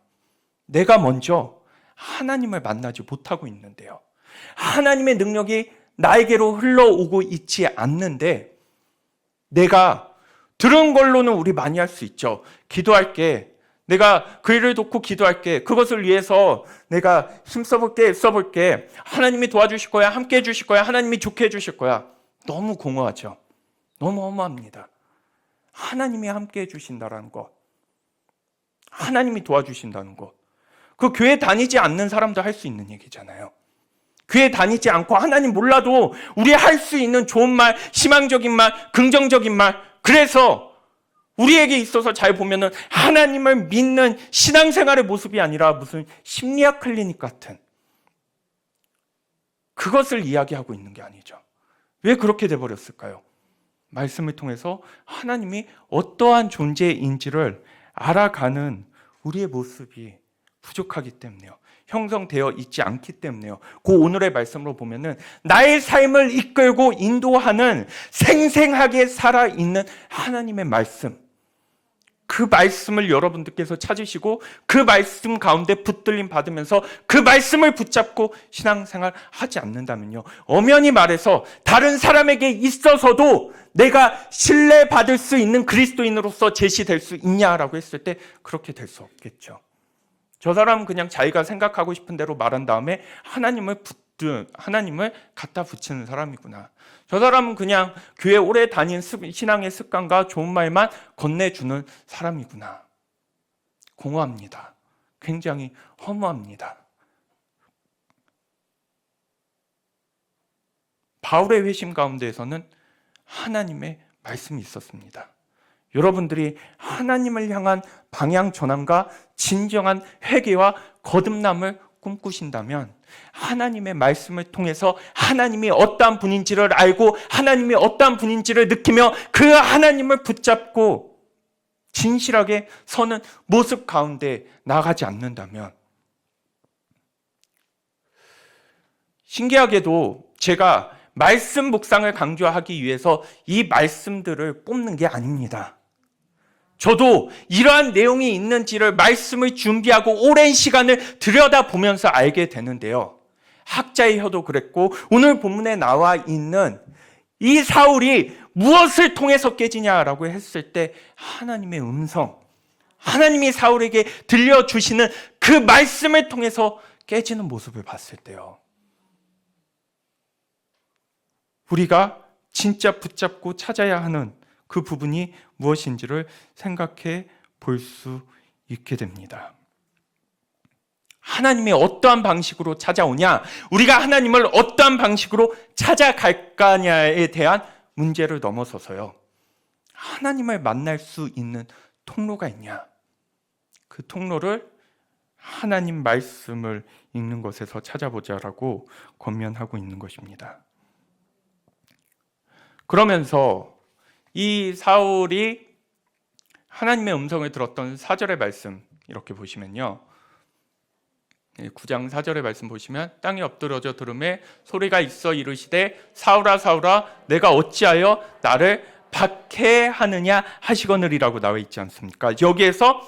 내가 먼저 하나님을 만나지 못하고 있는데요. 하나님의 능력이 나에게로 흘러오고 있지 않는데 내가 들은 걸로는 우리 많이 할 수 있죠. 기도할게. 내가 그 일을 돕고 기도할게. 그것을 위해서 내가 힘써볼게, 애써볼게. 하나님이 도와주실 거야. 함께 해주실 거야. 하나님이 좋게 해주실 거야. 너무 공허하죠. 너무 허무합니다. 하나님이 함께 해주신다는 것. 하나님이 도와주신다는 것. 그 교회 다니지 않는 사람도 할 수 있는 얘기잖아요. 교회 다니지 않고 하나님 몰라도 우리 할 수 있는 좋은 말, 희망적인 말, 긍정적인 말, 그래서 우리에게 있어서 잘 보면은 하나님을 믿는 신앙생활의 모습이 아니라 무슨 심리학 클리닉 같은 그것을 이야기하고 있는 게 아니죠. 왜 그렇게 돼버렸을까요? 말씀을 통해서 하나님이 어떠한 존재인지를 알아가는 우리의 모습이 부족하기 때문에요. 형성되어 있지 않기 때문에요. 그 오늘의 말씀으로 보면은 나의 삶을 이끌고 인도하는 생생하게 살아있는 하나님의 말씀, 그 말씀을 여러분들께서 찾으시고 그 말씀 가운데 붙들림 받으면서 그 말씀을 붙잡고 신앙생활 하지 않는다면요, 엄연히 말해서 다른 사람에게 있어서도 내가 신뢰받을 수 있는 그리스도인으로서 제시될 수 있냐라고 했을 때 그렇게 될 수 없겠죠. 저 사람은 그냥 자기가 생각하고 싶은 대로 말한 다음에 하나님을 갖다 붙이는 사람이구나. 저 사람은 그냥 교회 오래 다닌 신앙의 습관과 좋은 말만 건네주는 사람이구나. 공허합니다. 굉장히 허무합니다. 바울의 회심 가운데에서는 하나님의 말씀이 있었습니다. 여러분들이 하나님을 향한 방향 전환과 진정한 회개와 거듭남을 꿈꾸신다면 하나님의 말씀을 통해서 하나님이 어떠한 분인지를 알고 하나님이 어떠한 분인지를 느끼며 그 하나님을 붙잡고 진실하게 서는 모습 가운데 나가지 않는다면, 신기하게도 제가 말씀 묵상을 강조하기 위해서 이 말씀들을 뽑는 게 아닙니다. 저도 이러한 내용이 있는지를 말씀을 준비하고 오랜 시간을 들여다보면서 알게 되는데요. 학자의 혀도 그랬고 오늘 본문에 나와 있는 이 사울이 무엇을 통해서 깨지냐라고 했을 때 하나님의 음성, 하나님이 사울에게 들려주시는 그 말씀을 통해서 깨지는 모습을 봤을 때요, 우리가 진짜 붙잡고 찾아야 하는 그 부분이 무엇인지를 생각해 볼 수 있게 됩니다. 하나님이 어떠한 방식으로 찾아오냐, 우리가 하나님을 어떠한 방식으로 찾아갈까냐에 대한 문제를 넘어서서요, 하나님을 만날 수 있는 통로가 있냐, 그 통로를 하나님 말씀을 읽는 것에서 찾아보자라고 권면하고 있는 것입니다. 그러면서 이 사울이 하나님의 음성을 들었던 4절의 말씀 이렇게 보시면요, 9장 4절의 말씀 보시면 땅에 엎드러져 들음에 소리가 있어 이르시되 사울아 사울아 내가 어찌하여 나를 박해하느냐 하시거늘이라고 나와 있지 않습니까? 여기에서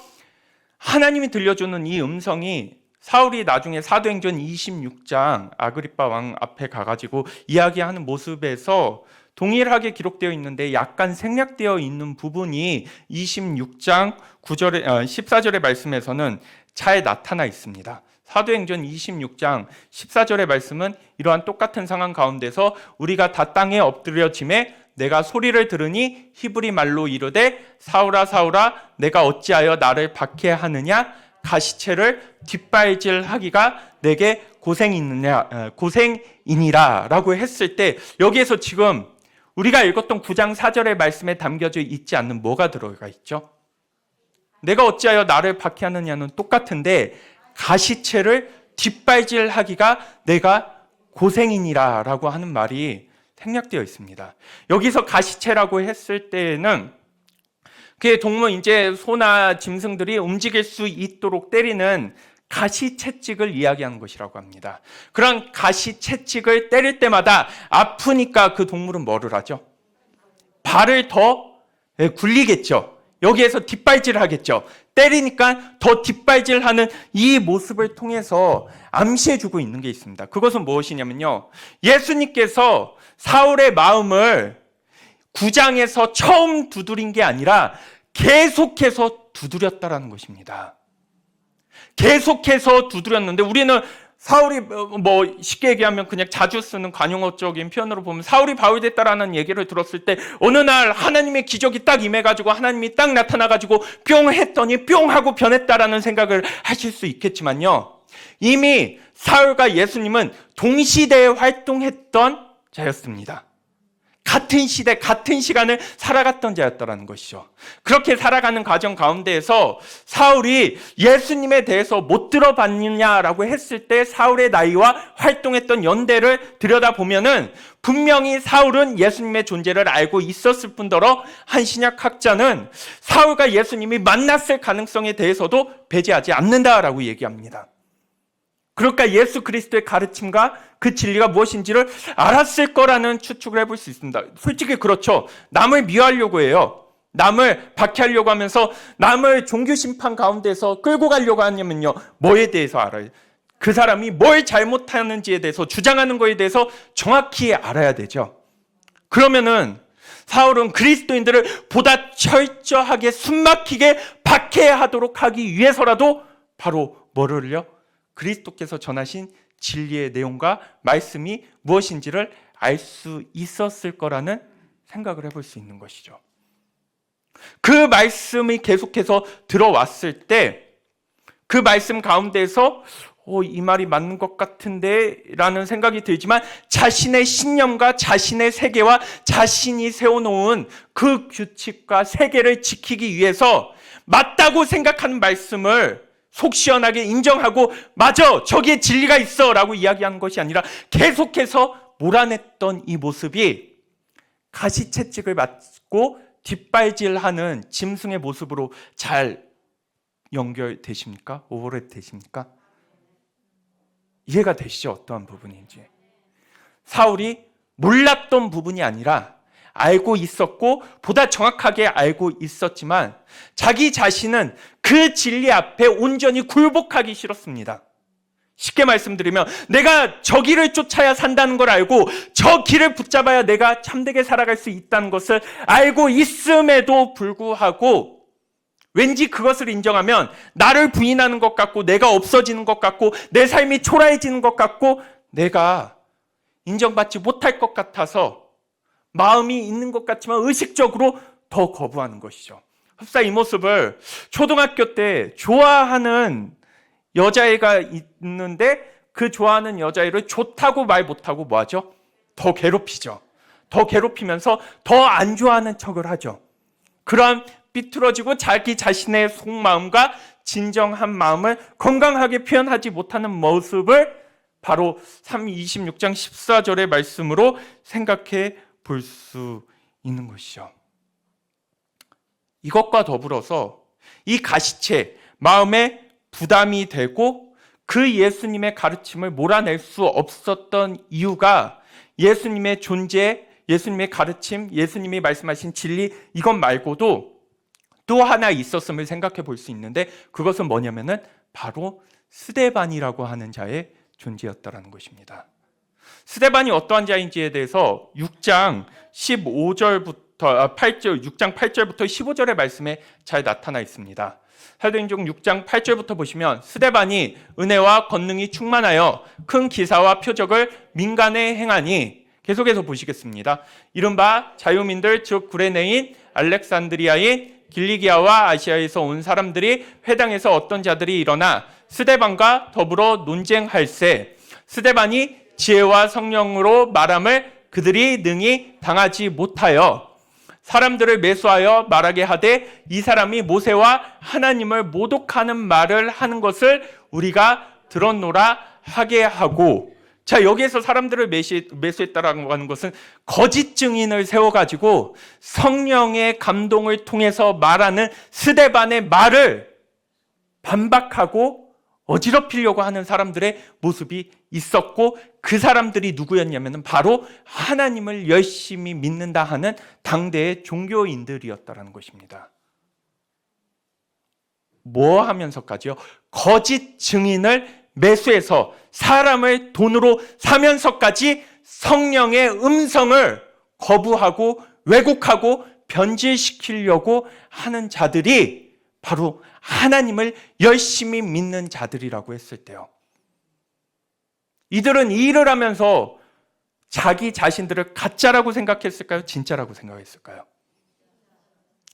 하나님이 들려주는 이 음성이 사울이 나중에 사도행전 26장 아그리빠 왕 앞에 가가지고 이야기하는 모습에서 동일하게 기록되어 있는데 약간 생략되어 있는 부분이 26장 9절에 14절의 말씀에서는 잘 나타나 있습니다. 사도행전 26장 14절의 말씀은 이러한 똑같은 상황 가운데서 우리가 다 땅에 엎드려짐에 내가 소리를 들으니 히브리 말로 이르되 사울아 사울아 내가 어찌하여 나를 박해하느냐 가시체를 뒷발질하기가 내게 고생이니라 라고 했을 때, 여기에서 지금 우리가 읽었던 9장 4절의 말씀에 담겨져 있지 않는 뭐가 들어가 있죠? 내가 어찌하여 나를 박해하느냐는 똑같은데 가시체를 뒷발질하기가 내가 고생이니라 라고 하는 말이 생략되어 있습니다. 여기서 가시체라고 했을 때는 그 동물, 이제 소나 짐승들이 움직일 수 있도록 때리는 가시채찍을 이야기하는 것이라고 합니다. 그런 가시채찍을 때릴 때마다 아프니까 그 동물은 뭐를 하죠? 발을 더 굴리겠죠. 여기에서 뒷발질을 하겠죠. 때리니까 더 뒷발질하는 이 모습을 통해서 암시해주고 있는 게 있습니다. 그것은 무엇이냐면요, 예수님께서 사울의 마음을 9장에서 처음 두드린 게 아니라 계속해서 두드렸다라는 것입니다. 계속해서 두드렸는데, 우리는 사울이 뭐 쉽게 얘기하면 그냥 자주 쓰는 관용어적인 표현으로 보면 사울이 바울이 됐다라는 얘기를 들었을 때 어느 날 하나님의 기적이 딱 임해가지고 하나님이 딱 나타나가지고 뿅 했더니 뿅 하고 변했다라는 생각을 하실 수 있겠지만요, 이미 사울과 예수님은 동시대에 활동했던 자였습니다. 같은 시대, 같은 시간을 살아갔던 자였다는 것이죠. 그렇게 살아가는 과정 가운데에서 사울이 예수님에 대해서 못 들어봤느냐라고 했을 때 사울의 나이와 활동했던 연대를 들여다보면은 분명히 사울은 예수님의 존재를 알고 있었을 뿐더러 한 신약학자는 사울과 예수님이 만났을 가능성에 대해서도 배제하지 않는다라고 얘기합니다. 그러니까 예수 그리스도의 가르침과 그 진리가 무엇인지를 알았을 거라는 추측을 해볼 수 있습니다. 솔직히 그렇죠. 남을 미워하려고 해요. 남을 박해하려고 하면서 남을 종교 심판 가운데서 끌고 가려고 하냐면요. 뭐에 대해서 알아요? 그 사람이 뭘 잘못하는지에 대해서 주장하는 거에 대해서 정확히 알아야 되죠. 그러면은 사울은 그리스도인들을 보다 철저하게 숨막히게 박해하도록 하기 위해서라도 바로 뭐를요? 그리스도께서 전하신 진리의 내용과 말씀이 무엇인지를 알 수 있었을 거라는 생각을 해볼 수 있는 것이죠. 그 말씀이 계속해서 들어왔을 때 그 말씀 가운데서 이 말이 맞는 것 같은데 라는 생각이 들지만 자신의 신념과 자신의 세계와 자신이 세워놓은 그 규칙과 세계를 지키기 위해서 맞다고 생각하는 말씀을 속 시원하게 인정하고 맞아 저기에 진리가 있어 라고 이야기하는 것이 아니라 계속해서 몰아냈던 이 모습이 가시채찍을 맞고 뒷발질하는 짐승의 모습으로 잘 연결되십니까? 오버랩 되십니까? 이해가 되시죠? 어떠한 부분인지. 사울이 몰랐던 부분이 아니라 알고 있었고 보다 정확하게 알고 있었지만 자기 자신은 그 진리 앞에 온전히 굴복하기 싫었습니다. 쉽게 말씀드리면 내가 저 길을 쫓아야 산다는 걸 알고 저 길을 붙잡아야 내가 참되게 살아갈 수 있다는 것을 알고 있음에도 불구하고 왠지 그것을 인정하면 나를 부인하는 것 같고 내가 없어지는 것 같고 내 삶이 초라해지는 것 같고 내가 인정받지 못할 것 같아서 마음이 있는 것 같지만 의식적으로 더 거부하는 것이죠. 흡사 이 모습을 초등학교 때 좋아하는 여자애가 있는데 그 좋아하는 여자애를 좋다고 말 못하고 뭐하죠? 더 괴롭히죠. 더 괴롭히면서 더 안 좋아하는 척을 하죠. 그런 삐뚤어지고 자기 자신의 속마음과 진정한 마음을 건강하게 표현하지 못하는 모습을 바로 26장 14절의 말씀으로 생각해 볼 수 있는 것이죠. 이것과 더불어서 이 가시채, 마음에 부담이 되고 그 예수님의 가르침을 몰아낼 수 없었던 이유가 예수님의 존재, 예수님의 가르침, 예수님이 말씀하신 진리 이것 말고도 또 하나 있었음을 생각해 볼 수 있는데 그것은 뭐냐면은 바로 스데반이라고 하는 자의 존재였다라는 것입니다. 스데반이 어떠한 자인지에 대해서 6장 8절부터 15절의 말씀에 잘 나타나 있습니다. 사도행전 6장 8절부터 보시면 스데반이 은혜와 권능이 충만하여 큰 기사와 표적을 민간에 행하니 계속해서 보시겠습니다. 이른바 자유민들 즉 구레네인 알렉산드리아인 길리기아와 아시아에서 온 사람들이 회당에서 어떤 자들이 일어나 스데반과 더불어 논쟁할세 스데반이 지혜와 성령으로 말함을 그들이 능히 당하지 못하여 사람들을 매수하여 말하게 하되 이 사람이 모세와 하나님을 모독하는 말을 하는 것을 우리가 들었노라 하게 하고 자 여기에서 사람들을 매수했다라고 하는 것은 거짓 증인을 세워가지고 성령의 감동을 통해서 말하는 스데반의 말을 반박하고 어지럽히려고 하는 사람들의 모습이 있었고 그 사람들이 누구였냐면 바로 하나님을 열심히 믿는다 하는 당대의 종교인들이었다라는 것입니다. 뭐 하면서까지요? 거짓 증인을 매수해서 사람을 돈으로 사면서까지 성령의 음성을 거부하고 왜곡하고 변질시키려고 하는 자들이 바로 하나님을 열심히 믿는 자들이라고 했을 때요. 이들은 이 일을 하면서 자기 자신들을 가짜라고 생각했을까요? 진짜라고 생각했을까요?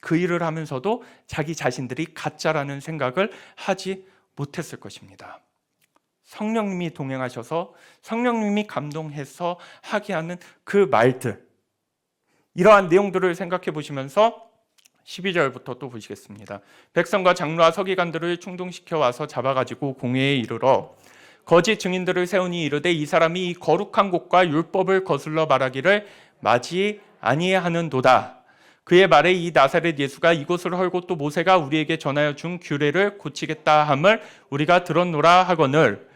그 일을 하면서도 자기 자신들이 가짜라는 생각을 하지 못했을 것입니다. 성령님이 동행하셔서 성령님이 감동해서 하게 하는 그 말들 이러한 내용들을 생각해 보시면서 12절부터 또 보시겠습니다. 백성과 장로와 서기관들을 충동시켜 와서 잡아가지고 공회에 이르러 거짓 증인들을 세우니 이르되 이 사람이 이 거룩한 곳과 율법을 거슬러 말하기를 마지 아니하는도다. 그의 말에 이 나사렛 예수가 이곳을 헐고 또 모세가 우리에게 전하여 준 규례를 고치겠다 함을 우리가 들었노라 하거늘.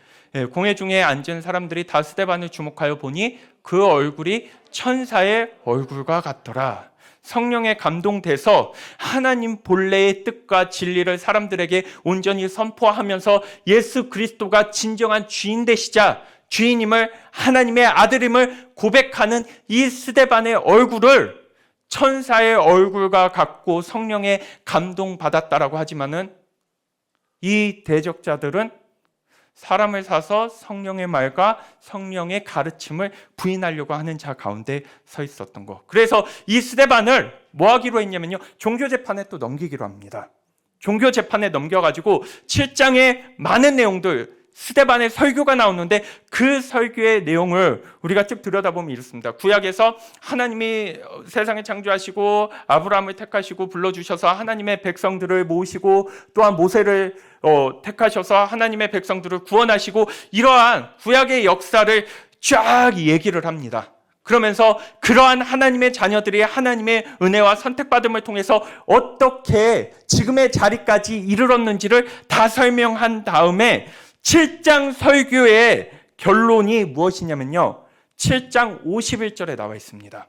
공회 중에 앉은 사람들이 다 스데반을 주목하여 보니 그 얼굴이 천사의 얼굴과 같더라. 성령에 감동돼서 하나님 본래의 뜻과 진리를 사람들에게 온전히 선포하면서 예수 그리스도가 진정한 주인 되시자 주인임을, 하나님의 아들임을 고백하는 이 스데반의 얼굴을 천사의 얼굴과 같고 성령에 감동받았다라고 하지만은 이 대적자들은 사람을 사서 성령의 말과 성령의 가르침을 부인하려고 하는 자 가운데 서 있었던 거. 그래서 이 스데반을 뭐 하기로 했냐면요, 종교재판에 또 넘기기로 합니다. 종교재판에 넘겨가지고 7장의 많은 내용들, 스데반의 설교가 나오는데 그 설교의 내용을 우리가 쭉 들여다보면 이렇습니다. 구약에서 하나님이 세상을 창조하시고 아브라함을 택하시고 불러주셔서 하나님의 백성들을 모으시고 또한 모세를 택하셔서 하나님의 백성들을 구원하시고 이러한 구약의 역사를 쫙 얘기를 합니다. 그러면서 그러한 하나님의 자녀들이 하나님의 은혜와 선택받음을 통해서 어떻게 지금의 자리까지 이르렀는지를 다 설명한 다음에 7장 설교의 결론이 무엇이냐면요, 7장 51절에 나와 있습니다.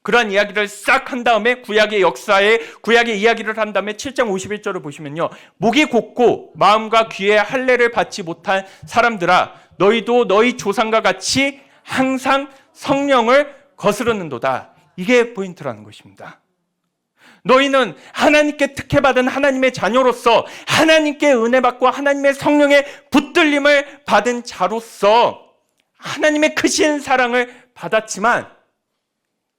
그러한 이야기를 싹 한 다음에 구약의 역사에 구약의 이야기를 한 다음에 7장 51절을 보시면요, 목이 곧고 마음과 귀에 할례를 받지 못한 사람들아 너희도 너희 조상과 같이 항상 성령을 거스르는도다. 이게 포인트라는 것입니다. 너희는 하나님께 특혜받은 하나님의 자녀로서 하나님께 은혜받고 하나님의 성령의 붙들림을 받은 자로서 하나님의 크신 사랑을 받았지만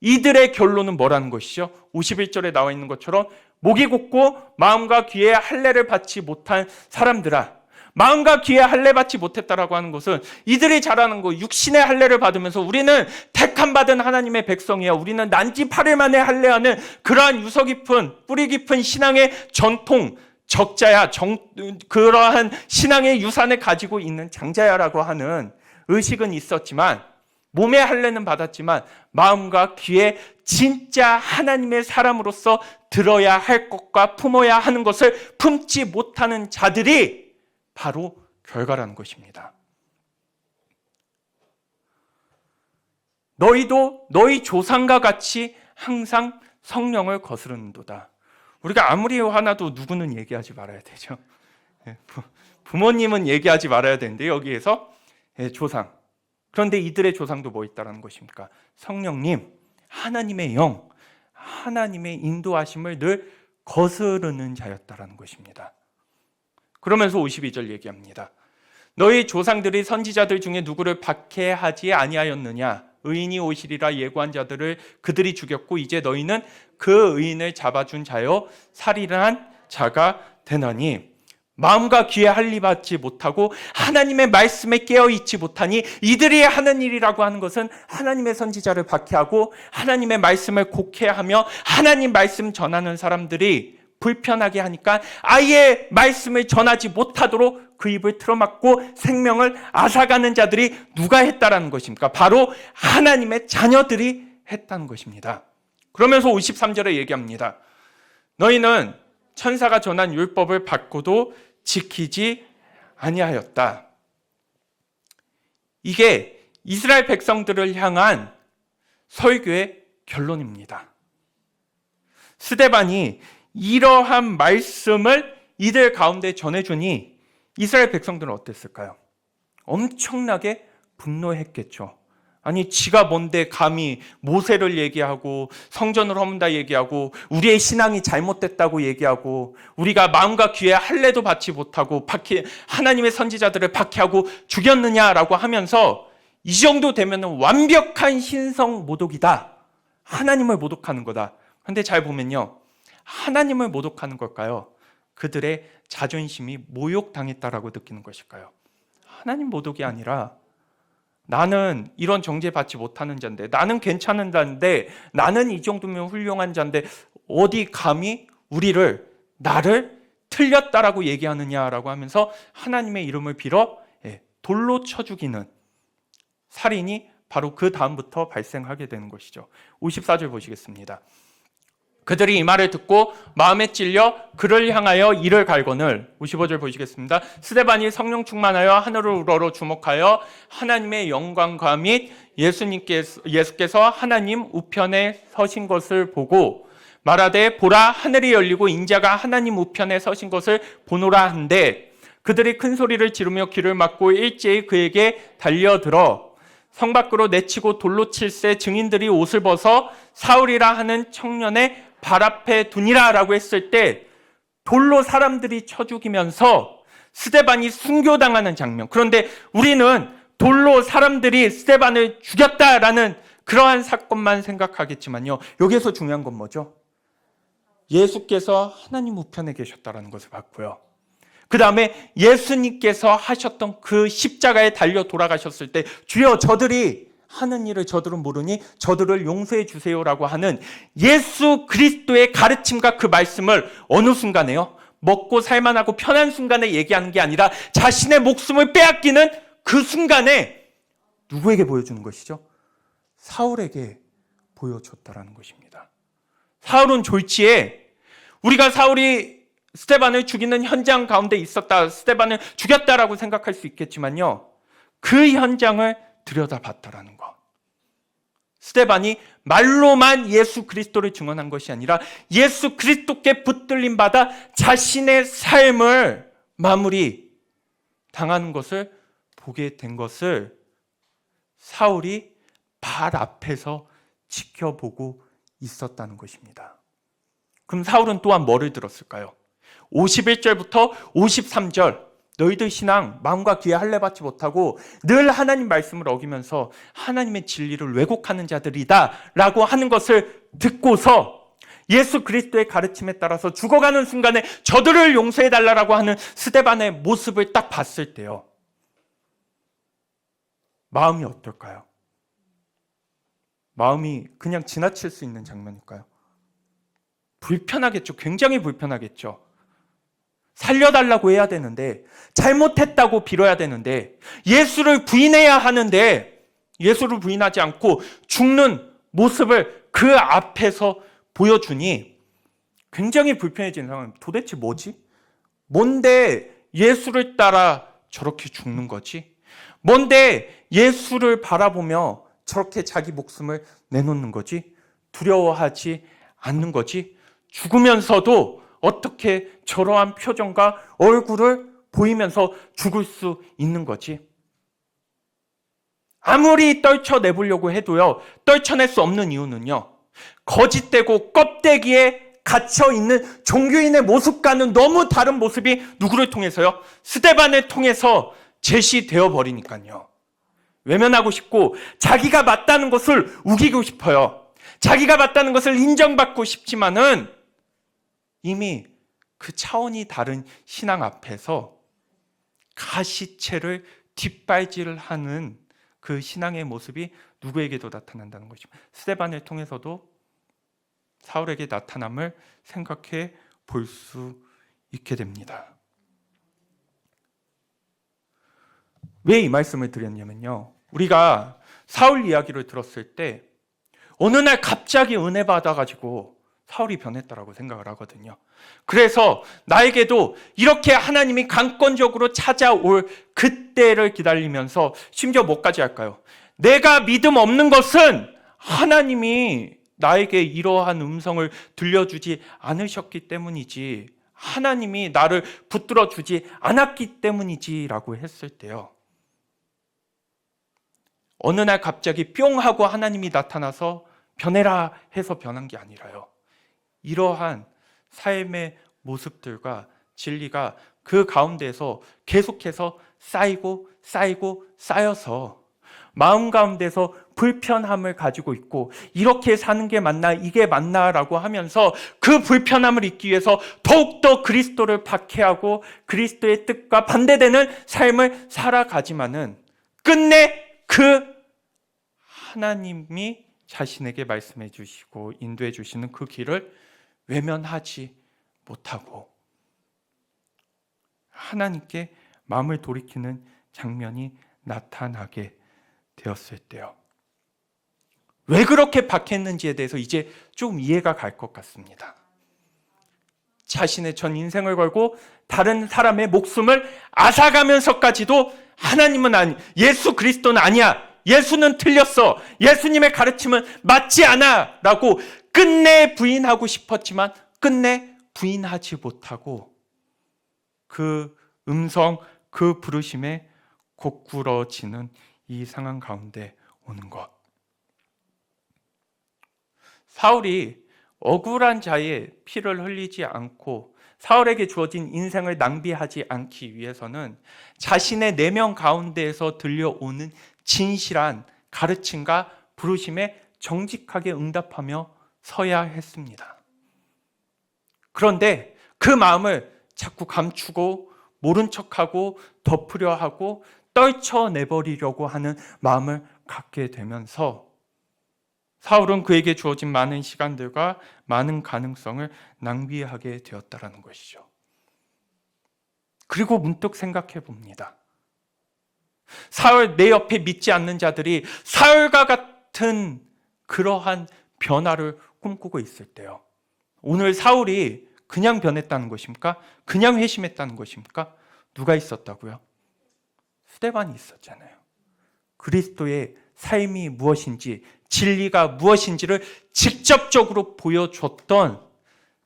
이들의 결론은 뭐라는 것이죠? 51절에 나와 있는 것처럼 목이 곧고 마음과 귀에 할례를 받지 못한 사람들아, 마음과 귀에 할례 받지 못했다라고 하는 것은 이들이 잘하는 거, 육신의 할례를 받으면서 우리는 택함받은 하나님의 백성이야, 우리는 난지 8일 만에 할례하는 그러한 유서 깊은 뿌리 깊은 신앙의 전통 적자야, 그러한 신앙의 유산을 가지고 있는 장자야라고 하는 의식은 있었지만, 몸의 할례는 받았지만 마음과 귀에 진짜 하나님의 사람으로서 들어야 할 것과 품어야 하는 것을 품지 못하는 자들이 바로 결과라는 것입니다. 너희도 너희 조상과 같이 항상 성령을 거스르는도다. 우리가 아무리 화나도 누구는 얘기하지 말아야 되죠. 부모님은 얘기하지 말아야 되는데 여기에서 조상. 그런데 이들의 조상도 뭐 있다는 것입니까? 성령님, 하나님의 영, 하나님의 인도하심을 늘 거스르는 자였다는 것입니다. 그러면서 52절 얘기합니다. 너희 조상들이 선지자들 중에 누구를 박해하지 아니하였느냐? 의인이 오시리라 예고한 자들을 그들이 죽였고 이제 너희는 그 의인을 잡아준 자여 살인한 자가 되나니, 마음과 귀에 할례 받지 못하고 하나님의 말씀에 깨어있지 못하니 이들이 하는 일이라고 하는 것은 하나님의 선지자를 박해하고 하나님의 말씀을 곡해하며 하나님 말씀 전하는 사람들이 불편하게 하니까 아예 말씀을 전하지 못하도록 그 입을 틀어막고 생명을 앗아가는 자들이 누가 했다라는 것입니까? 바로 하나님의 자녀들이 했다는 것입니다. 그러면서 53절에 얘기합니다. 너희는 천사가 전한 율법을 받고도 지키지 아니하였다. 이게 이스라엘 백성들을 향한 설교의 결론입니다. 스데반이 이러한 말씀을 이들 가운데 전해주니 이스라엘 백성들은 어땠을까요? 엄청나게 분노했겠죠. 아니, 지가 뭔데 감히 모세를 얘기하고 성전을 허문다 얘기하고 우리의 신앙이 잘못됐다고 얘기하고 우리가 마음과 귀에 할례도 받지 못하고 하나님의 선지자들을 박해하고 죽였느냐라고 하면서 이 정도 되면 완벽한 신성 모독이다. 하나님을 모독하는 거다. 그런데 잘 보면요, 하나님을 모독하는 걸까요? 그들의 자존심이 모욕당했다라고 느끼는 것일까요? 하나님 모독이 아니라 나는 이런 정죄 받지 못하는 자인데, 나는 괜찮은 자인데, 나는 이 정도면 훌륭한 자인데 어디 감히 나를 틀렸다라고 얘기하느냐라고 하면서 하나님의 이름을 빌어 돌로 쳐 죽이는 살인이 바로 그 다음부터 발생하게 되는 것이죠. 54절 보시겠습니다. 그들이 이 말을 듣고 마음에 찔려 그를 향하여 이를 갈거늘. 55절 보시겠습니다. 스데반이 성령 충만하여 하늘을 우러러 주목하여 하나님의 영광과 및 예수께서 하나님 우편에 서신 것을 보고 말하되 보라 하늘이 열리고 인자가 하나님 우편에 서신 것을 보노라 한데 그들이 큰 소리를 지르며 귀를 막고 일제히 그에게 달려들어 성 밖으로 내치고 돌로 칠세 증인들이 옷을 벗어 사울이라 하는 청년의 발 앞에 두니라 라고 했을 때 돌로 사람들이 쳐 죽이면서 스데반이 순교당하는 장면. 그런데 우리는 돌로 사람들이 스데반을 죽였다라는 그러한 사건만 생각하겠지만요, 여기에서 중요한 건 뭐죠? 예수께서 하나님 우편에 계셨다라는 것을 봤고요, 그 다음에 예수님께서 하셨던 그 십자가에 달려 돌아가셨을 때 주여 저들이 하는 일을 저들은 모르니 저들을 용서해 주세요라고 하는 예수 그리스도의 가르침과 그 말씀을 어느 순간에요? 먹고 살만하고 편한 순간에 얘기하는 게 아니라 자신의 목숨을 빼앗기는 그 순간에 누구에게 보여주는 것이죠? 사울에게 보여줬다라는 것입니다. 사울은 졸지에 우리가 사울이 스데반을 죽이는 현장 가운데 있었다, 스데반을 죽였다라고 생각할 수 있겠지만요, 그 현장을 들여다봤다라는 거. 스데반이 말로만 예수 그리스도를 증언한 것이 아니라 예수 그리스도께 붙들림 받아 자신의 삶을 마무리 당하는 것을 보게 된 것을 사울이 발 앞에서 지켜보고 있었다는 것입니다. 그럼 사울은 또한 뭐를 들었을까요? 51절부터 53절, 너희들 신앙 마음과 귀에 할례 받지 못하고 늘 하나님 말씀을 어기면서 하나님의 진리를 왜곡하는 자들이다 라고 하는 것을 듣고서 예수 그리스도의 가르침에 따라서 죽어가는 순간에 저들을 용서해 달라고 하는 스데반의 모습을 딱 봤을 때요, 마음이 어떨까요? 마음이 그냥 지나칠 수 있는 장면일까요? 불편하겠죠. 굉장히 불편하겠죠. 살려달라고 해야 되는데, 잘못했다고 빌어야 되는데, 예수를 부인해야 하는데 예수를 부인하지 않고 죽는 모습을 그 앞에서 보여주니 굉장히 불편해지는 상황입니다. 도대체 뭐지? 뭔데 예수를 따라 저렇게 죽는 거지? 뭔데 예수를 바라보며 저렇게 자기 목숨을 내놓는 거지? 두려워하지 않는 거지? 죽으면서도 어떻게 저러한 표정과 얼굴을 보이면서 죽을 수 있는 거지? 아무리 떨쳐내보려고 해도요, 떨쳐낼 수 없는 이유는요, 거짓되고 껍데기에 갇혀있는 종교인의 모습과는 너무 다른 모습이 누구를 통해서요? 스데반을 통해서 제시되어 버리니까요. 외면하고 싶고 자기가 맞다는 것을 우기고 싶어요. 자기가 맞다는 것을 인정받고 싶지만은 이미 그 차원이 다른 신앙 앞에서 가시체를 뒷발질을 하는 그 신앙의 모습이 누구에게도 나타난다는 것입니다. 스데반을 통해서도 사울에게 나타남을 생각해 볼 수 있게 됩니다. 왜 이 말씀을 드렸냐면요, 우리가 사울 이야기를 들었을 때 어느 날 갑자기 은혜 받아가지고 사울이 변했다라고 생각을 하거든요. 그래서 나에게도 이렇게 하나님이 강권적으로 찾아올 그때를 기다리면서 심지어 뭐까지 할까요? 내가 믿음 없는 것은 하나님이 나에게 이러한 음성을 들려주지 않으셨기 때문이지, 하나님이 나를 붙들어 주지 않았기 때문이지 라고 했을 때요, 어느 날 갑자기 뿅 하고 하나님이 나타나서 변해라 해서 변한 게 아니라요, 이러한 삶의 모습들과 진리가 그 가운데서 계속해서 쌓이고 쌓여서 마음 가운데서 불편함을 가지고 있고, 이렇게 사는 게 맞나, 이게 맞나라고 하면서 그 불편함을 잊기 위해서 더욱더 그리스도를 박해하고 그리스도의 뜻과 반대되는 삶을 살아가지만은 끝내 그 하나님이 자신에게 말씀해 주시고 인도해 주시는 그 길을 외면하지 못하고 하나님께 마음을 돌이키는 장면이 나타나게 되었을 때요. 왜 그렇게 박했는지에 대해서 이제 좀 이해가 갈 것 같습니다. 자신의 전 인생을 걸고 다른 사람의 목숨을 앗아가면서까지도 하나님은 아니, 예수 그리스도는 아니야, 예수는 틀렸어, 예수님의 가르침은 맞지 않아 라고 끝내 부인하고 싶었지만 끝내 부인하지 못하고 그 음성, 그 부르심에 고꾸러지는 이 상황 가운데 오는 것. 사울이 억울한 자의 피를 흘리지 않고 사울에게 주어진 인생을 낭비하지 않기 위해서는 자신의 내면 가운데에서 들려오는 진실한 가르침과 부르심에 정직하게 응답하며 서야 했습니다. 그런데 그 마음을 자꾸 감추고 모른 척하고 덮으려 하고 떨쳐내버리려고 하는 마음을 갖게 되면서 사울은 그에게 주어진 많은 시간들과 많은 가능성을 낭비하게 되었다는 것이죠. 그리고 문득 생각해 봅니다. 사울, 내 옆에 믿지 않는 자들이 사울과 같은 그러한 변화를 꿈꾸고 있을 때요. 오늘 사울이 그냥 변했다는 것입니까? 그냥 회심했다는 것입니까? 누가 있었다고요? 스데반이 있었잖아요. 그리스도의 삶이 무엇인지, 진리가 무엇인지를 직접적으로 보여줬던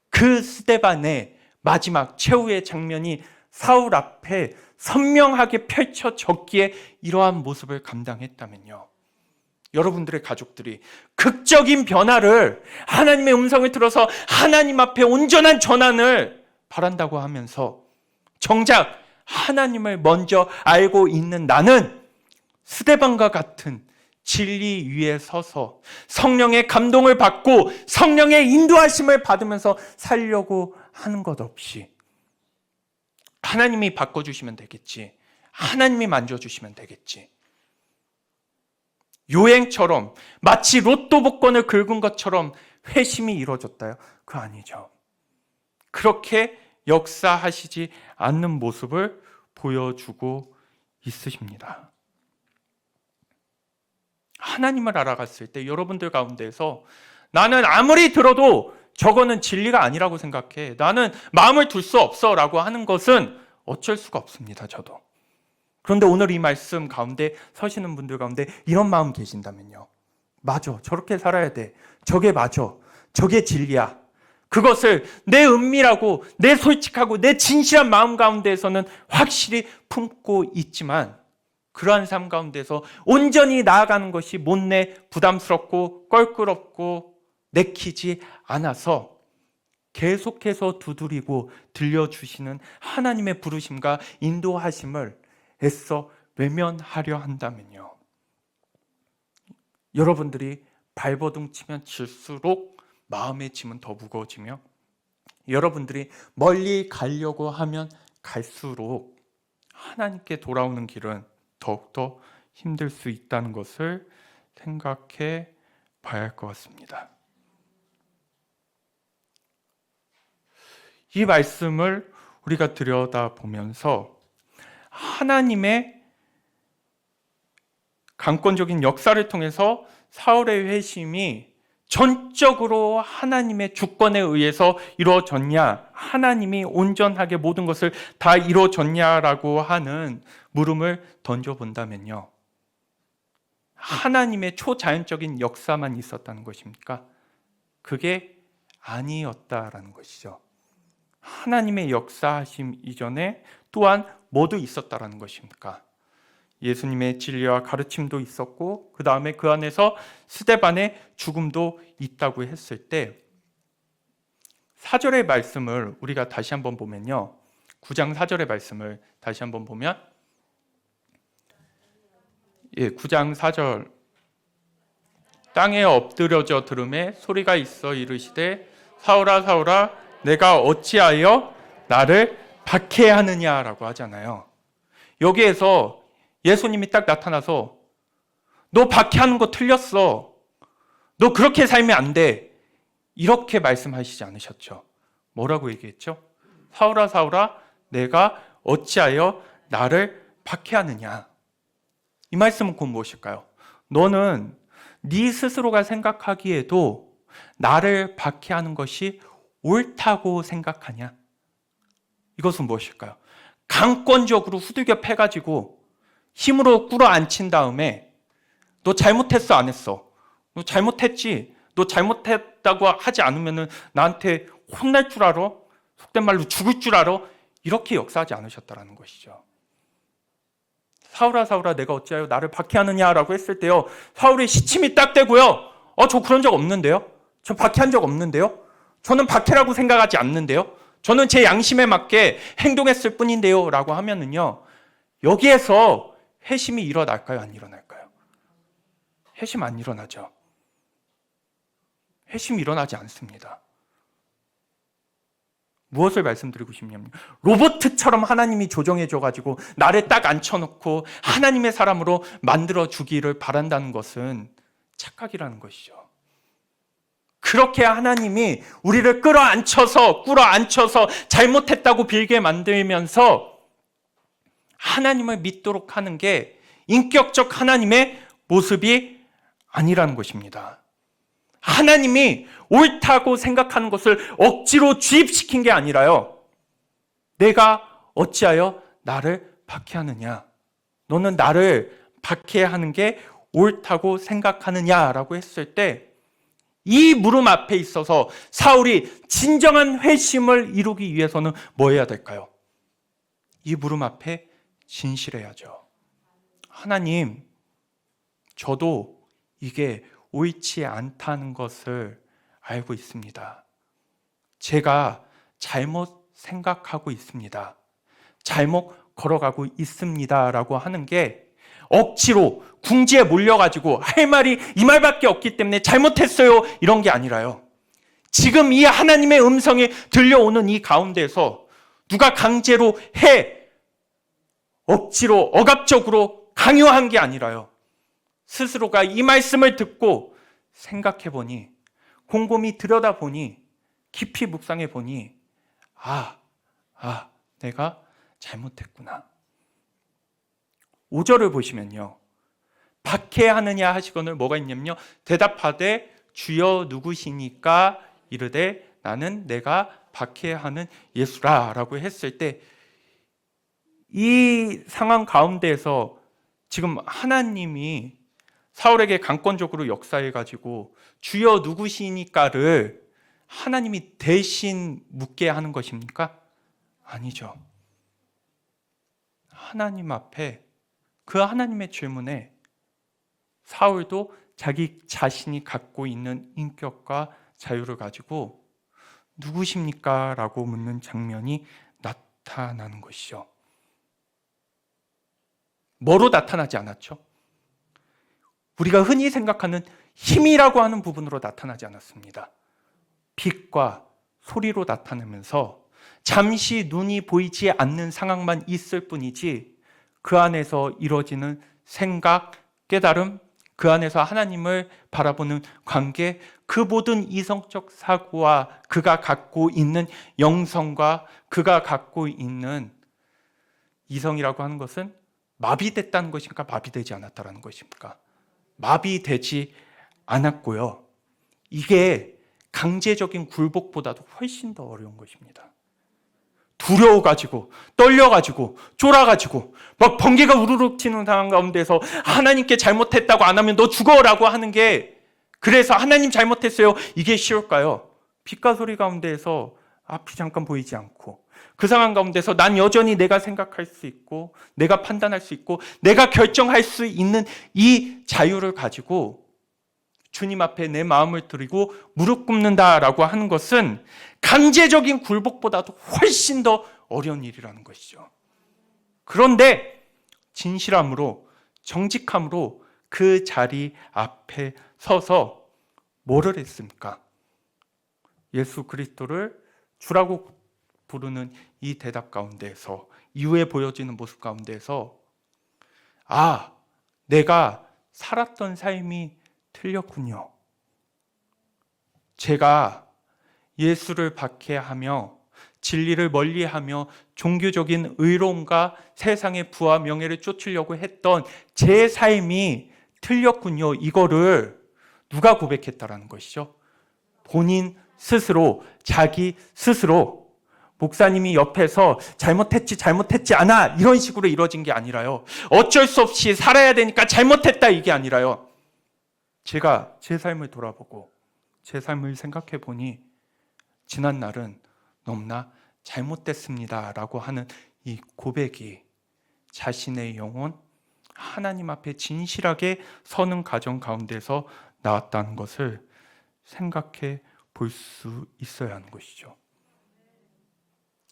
그 스데반의 마지막 최후의 장면이 사울 앞에 선명하게 펼쳐졌기에 이러한 모습을 감당했다면요. 여러분들의 가족들이 극적인 변화를, 하나님의 음성을 들어서 하나님 앞에 온전한 전환을 바란다고 하면서 정작 하나님을 먼저 알고 있는 나는 스데반과 같은 진리 위에 서서 성령의 감동을 받고 성령의 인도하심을 받으면서 살려고 하는 것 없이 하나님이 바꿔주시면 되겠지, 하나님이 만져주시면 되겠지, 요행처럼 마치 로또 복권을 긁은 것처럼 회심이 이루어졌다요? 그거 아니죠. 그렇게 역사하시지 않는 모습을 보여주고 있으십니다. 하나님을 알아갔을 때 여러분들 가운데에서 나는 아무리 들어도 저거는 진리가 아니라고 생각해, 나는 마음을 둘 수 없어 라고 하는 것은 어쩔 수가 없습니다. 저도. 그런데 오늘 이 말씀 가운데 서시는 분들 가운데 이런 마음 계신다면요, 맞아, 저렇게 살아야 돼, 저게 맞아, 저게 진리야, 그것을 내 은밀하고 내 솔직하고 내 진실한 마음 가운데에서는 확실히 품고 있지만 그러한 삶 가운데서 온전히 나아가는 것이 못내 부담스럽고 껄끄럽고 내키지 않아서 계속해서 두드리고 들려주시는 하나님의 부르심과 인도하심을 애써 외면하려 한다면요, 여러분들이 발버둥 치면 칠수록 마음의 짐은 더 무거워지며 여러분들이 멀리 가려고 하면 갈수록 하나님께 돌아오는 길은 더욱더 힘들 수 있다는 것을 생각해 봐야 할 것 같습니다. 이 말씀을 우리가 들여다보면서 하나님의 강권적인 역사를 통해서 사울의 회심이 전적으로 하나님의 주권에 의해서 이루어졌냐, 하나님이 온전하게 모든 것을 다 이루어졌냐라고 하는 물음을 던져본다면요, 하나님의 초자연적인 역사만 있었다는 것입니까? 그게 아니었다라는 것이죠. 하나님의 역사하심 이전에 또한 뭐도 있었다라는 것입니까? 예수님의 진리와 가르침도 있었고 그 다음에 그 안에서 스데반의 죽음도 있다고 했을 때 4절의 말씀을 우리가 다시 한번 보면요, 9장 4절의 말씀을 다시 한번 보면 9장 4절, 땅에 엎드려져 들음에 소리가 있어 이르시되 사울아 사울아 내가 어찌하여 나를 박해하느냐라고 하잖아요. 여기에서 예수님이 딱 나타나서 너 박해하는 거 틀렸어. 너 그렇게 살면 안 돼. 이렇게 말씀하시지 않으셨죠? 뭐라고 얘기했죠? 사울아 사울아 내가 어찌하여 나를 박해하느냐. 이 말씀은 곧 무엇일까요? 너는 네 스스로가 생각하기에도 나를 박해하는 것이 옳다고 생각하냐? 이것은 무엇일까요? 강권적으로 후들겨 패가지고 힘으로 끌어안친 다음에 너 잘못했어 안 했어? 너 잘못했지? 너 잘못했다고 하지 않으면 나한테 혼날 줄 알아? 속된 말로 죽을 줄 알아? 이렇게 역사하지 않으셨다라는 것이죠. 사울아 사울아 내가 어찌하여 나를 박해하느냐라고 했을 때요, 사울의 시침이 딱 되고요, 저 그런 적 없는데요? 저 박해한 적 없는데요? 저는 박해라고 생각하지 않는데요? 저는 제 양심에 맞게 행동했을 뿐인데요 라고 하면은요, 여기에서 회심이 일어날까요? 안 일어날까요? 회심 안 일어나죠. 회심이 일어나지 않습니다. 무엇을 말씀드리고 싶냐면, 로봇처럼 하나님이 조정해줘가지고 나를 딱 앉혀놓고 하나님의 사람으로 만들어주기를 바란다는 것은 착각이라는 것이죠. 그렇게 하나님이 우리를 끌어안혀서 잘못했다고 빌게 만들면서 하나님을 믿도록 하는 게 인격적 하나님의 모습이 아니라는 것입니다. 하나님이 옳다고 생각하는 것을 억지로 주입시킨 게 아니라요, 내가 어찌하여 나를 박해하느냐, 너는 나를 박해하는 게 옳다고 생각하느냐라고 했을 때, 이 물음 앞에 있어서 사울이 진정한 회심을 이루기 위해서는 뭐 해야 될까요? 이 물음 앞에 진실해야죠. 하나님, 저도 이게 옳지 않다는 것을 알고 있습니다. 제가 잘못 생각하고 있습니다. 잘못 걸어가고 있습니다 라고 하는 게 억지로 궁지에 몰려가지고 할 말이 이 말밖에 없기 때문에 잘못했어요 이런 게 아니라요, 지금 이 하나님의 음성이 들려오는 이 가운데서 누가 강제로 억지로 억압적으로 강요한 게 아니라요, 스스로가 이 말씀을 듣고 생각해보니, 곰곰이 들여다보니, 깊이 묵상해보니, 내가 잘못했구나. 5절을 보시면요, 박해하느냐 하시거늘 뭐가 있냐면요, 대답하되 주여 누구시니까 이르되 나는 내가 박해하는 예수라 라고 했을 때, 이 상황 가운데에서 지금 하나님이 사울에게 강권적으로 역사해가지고 주여 누구시니까를 하나님이 대신 묻게 하는 것입니까? 아니죠. 하나님 앞에 그 하나님의 질문에 사울도 자기 자신이 갖고 있는 인격과 자유를 가지고 누구십니까? 라고 묻는 장면이 나타나는 것이죠. 뭐로 나타나지 않았죠? 우리가 흔히 생각하는 힘이라고 하는 부분으로 나타나지 않았습니다. 빛과 소리로 나타나면서 잠시 눈이 보이지 않는 상황만 있을 뿐이지, 그 안에서 이루어지는 생각, 깨달음, 그 안에서 하나님을 바라보는 관계, 그 모든 이성적 사고와 그가 갖고 있는 영성과 그가 갖고 있는 이성이라고 하는 것은 마비됐다는 것입니까? 마비되지 않았다는 것입니까? 마비되지 않았고요, 이게 강제적인 굴복보다도 훨씬 더 어려운 것입니다. 두려워가지고 떨려가지고 쫄아가지고 막 번개가 우르르 튀는 상황 가운데서 하나님께 잘못했다고 안 하면 너 죽어라고 하는 게, 그래서 하나님 잘못했어요 이게 쉬울까요? 빛과 소리 가운데에서 앞이 잠깐 보이지 않고 그 상황 가운데서 난 여전히 내가 생각할 수 있고 내가 판단할 수 있고 내가 결정할 수 있는 이 자유를 가지고 주님 앞에 내 마음을 드리고 무릎 꿇는다라고 하는 것은 강제적인 굴복보다도 훨씬 더 어려운 일이라는 것이죠. 그런데 진실함으로, 정직함으로 그 자리 앞에 서서 뭐를 했습니까? 예수 그리스도를 주라고 부르는 이 대답 가운데에서, 이후에 보여지는 모습 가운데에서 내가 살았던 삶이 틀렸군요. 제가 예수를 박해하며 진리를 멀리하며 종교적인 의로움과 세상의 부와 명예를 쫓으려고 했던 제 삶이 틀렸군요. 이거를 누가 고백했다라는 것이죠? 본인 스스로, 자기 스스로. 목사님이 옆에서 잘못했지 않아 이런 식으로 이루어진 게 아니라요. 어쩔 수 없이 살아야 되니까 잘못했다 이게 아니라요. 제가 제 삶을 돌아보고 제 삶을 생각해 보니 지난 날은 너무나 잘못됐습니다 라고 하는 이 고백이 자신의 영혼 하나님 앞에 진실하게 서는 가정 가운데서 나왔다는 것을 생각해 볼 수 있어야 하는 것이죠.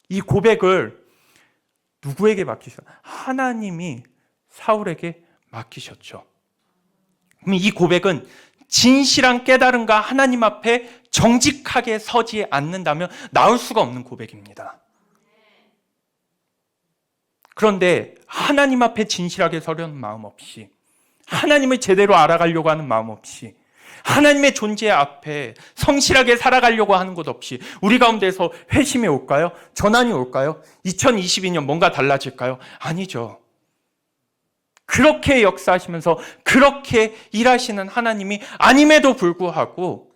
이 고백을 누구에게 맡기셨어요? 하나님이 사울에게 맡기셨죠. 그럼 이 고백은 진실한 깨달음과 하나님 앞에 정직하게 서지 않는다면 나올 수가 없는 고백입니다. 그런데 하나님 앞에 진실하게 서려는 마음 없이, 하나님을 제대로 알아가려고 하는 마음 없이, 하나님의 존재 앞에 성실하게 살아가려고 하는 것 없이 우리 가운데서 회심이 올까요? 전환이 올까요? 2022년 뭔가 달라질까요? 아니죠. 그렇게 역사하시면서 그렇게 일하시는 하나님이 아님에도 불구하고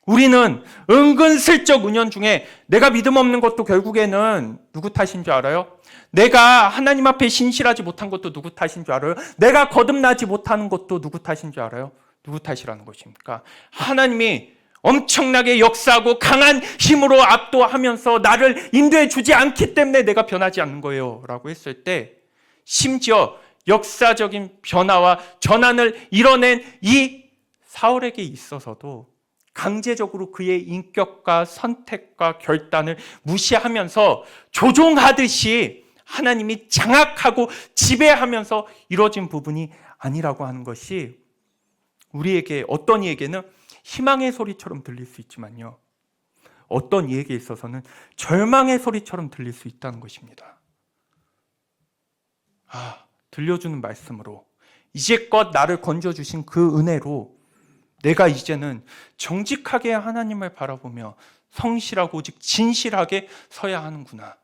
우리는 은근슬쩍 은연중에 내가 믿음 없는 것도 결국에는 누구 탓인 줄 알아요? 내가 하나님 앞에 신실하지 못한 것도 누구 탓인 줄 알아요? 내가 거듭나지 못하는 것도 누구 탓인 줄 알아요? 누구 탓이라는 것입니까? 하나님이 엄청나게 역사하고 강한 힘으로 압도하면서 나를 인도해 주지 않기 때문에 내가 변하지 않는 거예요 라고 했을 때, 심지어 역사적인 변화와 전환을 이뤄낸 이 사울에게 있어서도 강제적으로 그의 인격과 선택과 결단을 무시하면서 조종하듯이 하나님이 장악하고 지배하면서 이루어진 부분이 아니라고 하는 것이 우리에게, 어떤 이에게는 희망의 소리처럼 들릴 수 있지만요, 어떤 이에게 있어서는 절망의 소리처럼 들릴 수 있다는 것입니다. 들려주는 말씀으로, 이제껏 나를 건져주신 그 은혜로 내가 이제는 정직하게 하나님을 바라보며 성실하고 오직 진실하게 서야 하는구나.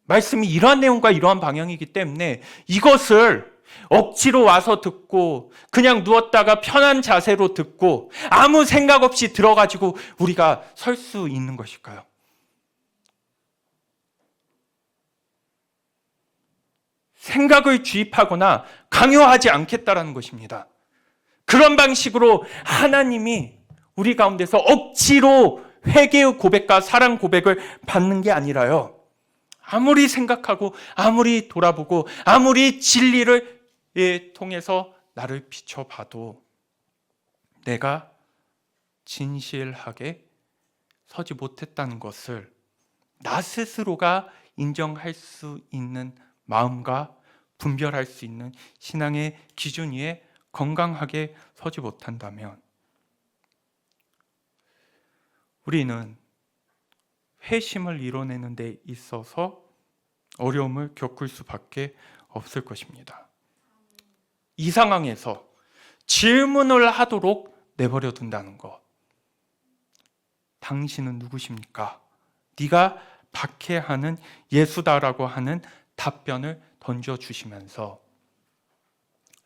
말씀이 이러한 내용과 이러한 방향이기 때문에 이것을 억지로 와서 듣고 그냥 누웠다가 편한 자세로 듣고 아무 생각 없이 들어가지고 우리가 설 수 있는 것일까요? 생각을 주입하거나 강요하지 않겠다라는 것입니다. 그런 방식으로 하나님이 우리 가운데서 억지로 회개의 고백과 사랑 고백을 받는 게 아니라요, 아무리 생각하고 아무리 돌아보고 아무리 진리를 통해서 나를 비춰봐도 내가 진실하게 서지 못했다는 것을 나 스스로가 인정할 수 있는 마음과 분별할 수 있는 신앙의 기준 위에 건강하게 서지 못한다면 우리는 회심을 이뤄내는 데 있어서 어려움을 겪을 수밖에 없을 것입니다. 이 상황에서 질문을 하도록 내버려 둔다는 것. 당신은 누구십니까? 네가 박해하는 예수다라고 하는 답변을 던져주시면서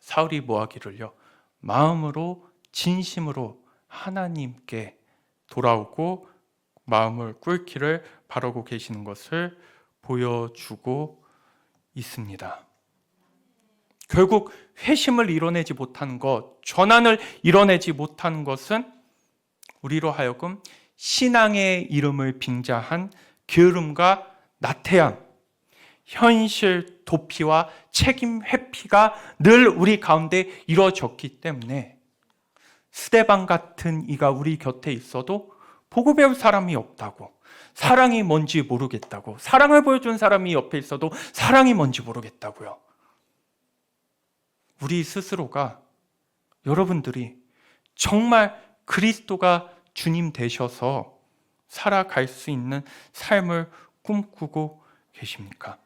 사울이 뭐하기를요, 마음으로 진심으로 하나님께 돌아오고 마음을 꿇기를 바라고 계시는 것을 보여주고 있습니다. 결국 회심을 이뤄내지 못하는 것, 전환을 이뤄내지 못하는 것은 우리로 하여금 신앙의 이름을 빙자한 게으름과 나태함, 현실 도피와 책임 회피가 늘 우리 가운데 이루어졌기 때문에 스데반 같은 이가 우리 곁에 있어도 보고 배울 사람이 없다고, 사랑이 뭔지 모르겠다고, 사랑을 보여준 사람이 옆에 있어도 사랑이 뭔지 모르겠다고요. 우리 스스로가, 여러분들이 정말 그리스도가 주님 되셔서 살아갈 수 있는 삶을 꿈꾸고 계십니까?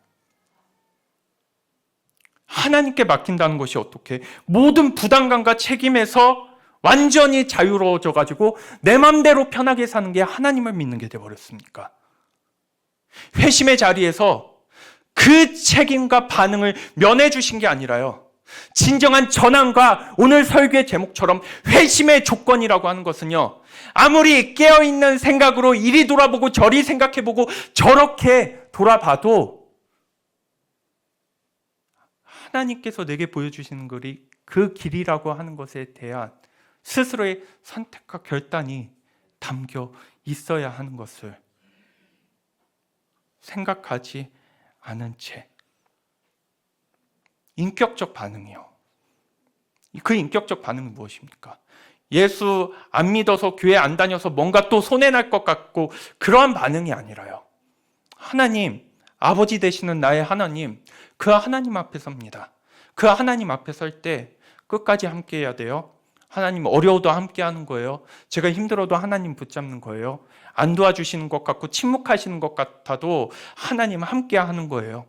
하나님께 맡긴다는 것이 어떻게 모든 부담감과 책임에서 완전히 자유로워져 가지고 내 맘대로 편하게 사는 게 하나님을 믿는 게 되어버렸습니까? 회심의 자리에서 그 책임과 반응을 면해 주신 게 아니라요, 진정한 전환과 오늘 설교의 제목처럼 회심의 조건이라고 하는 것은요, 아무리 깨어있는 생각으로 이리 돌아보고 저리 생각해보고 저렇게 돌아봐도 하나님께서 내게 보여주시는 글이 그 길이라고 하는 것에 대한 스스로의 선택과 결단이 담겨 있어야 하는 것을 생각하지 않은 채 인격적 반응이요. 그 인격적 반응은 무엇입니까? 예수 안 믿어서 교회 안 다녀서 뭔가 또 손해날 것 같고 그러한 반응이 아니라요, 하나님, 아버지 되시는 나의 하나님, 그 하나님 앞에 섭니다. 그 하나님 앞에 설 때 끝까지 함께 해야 돼요. 하나님 어려워도 함께 하는 거예요. 제가 힘들어도 하나님 붙잡는 거예요. 안 도와주시는 것 같고 침묵하시는 것 같아도 하나님 함께 하는 거예요.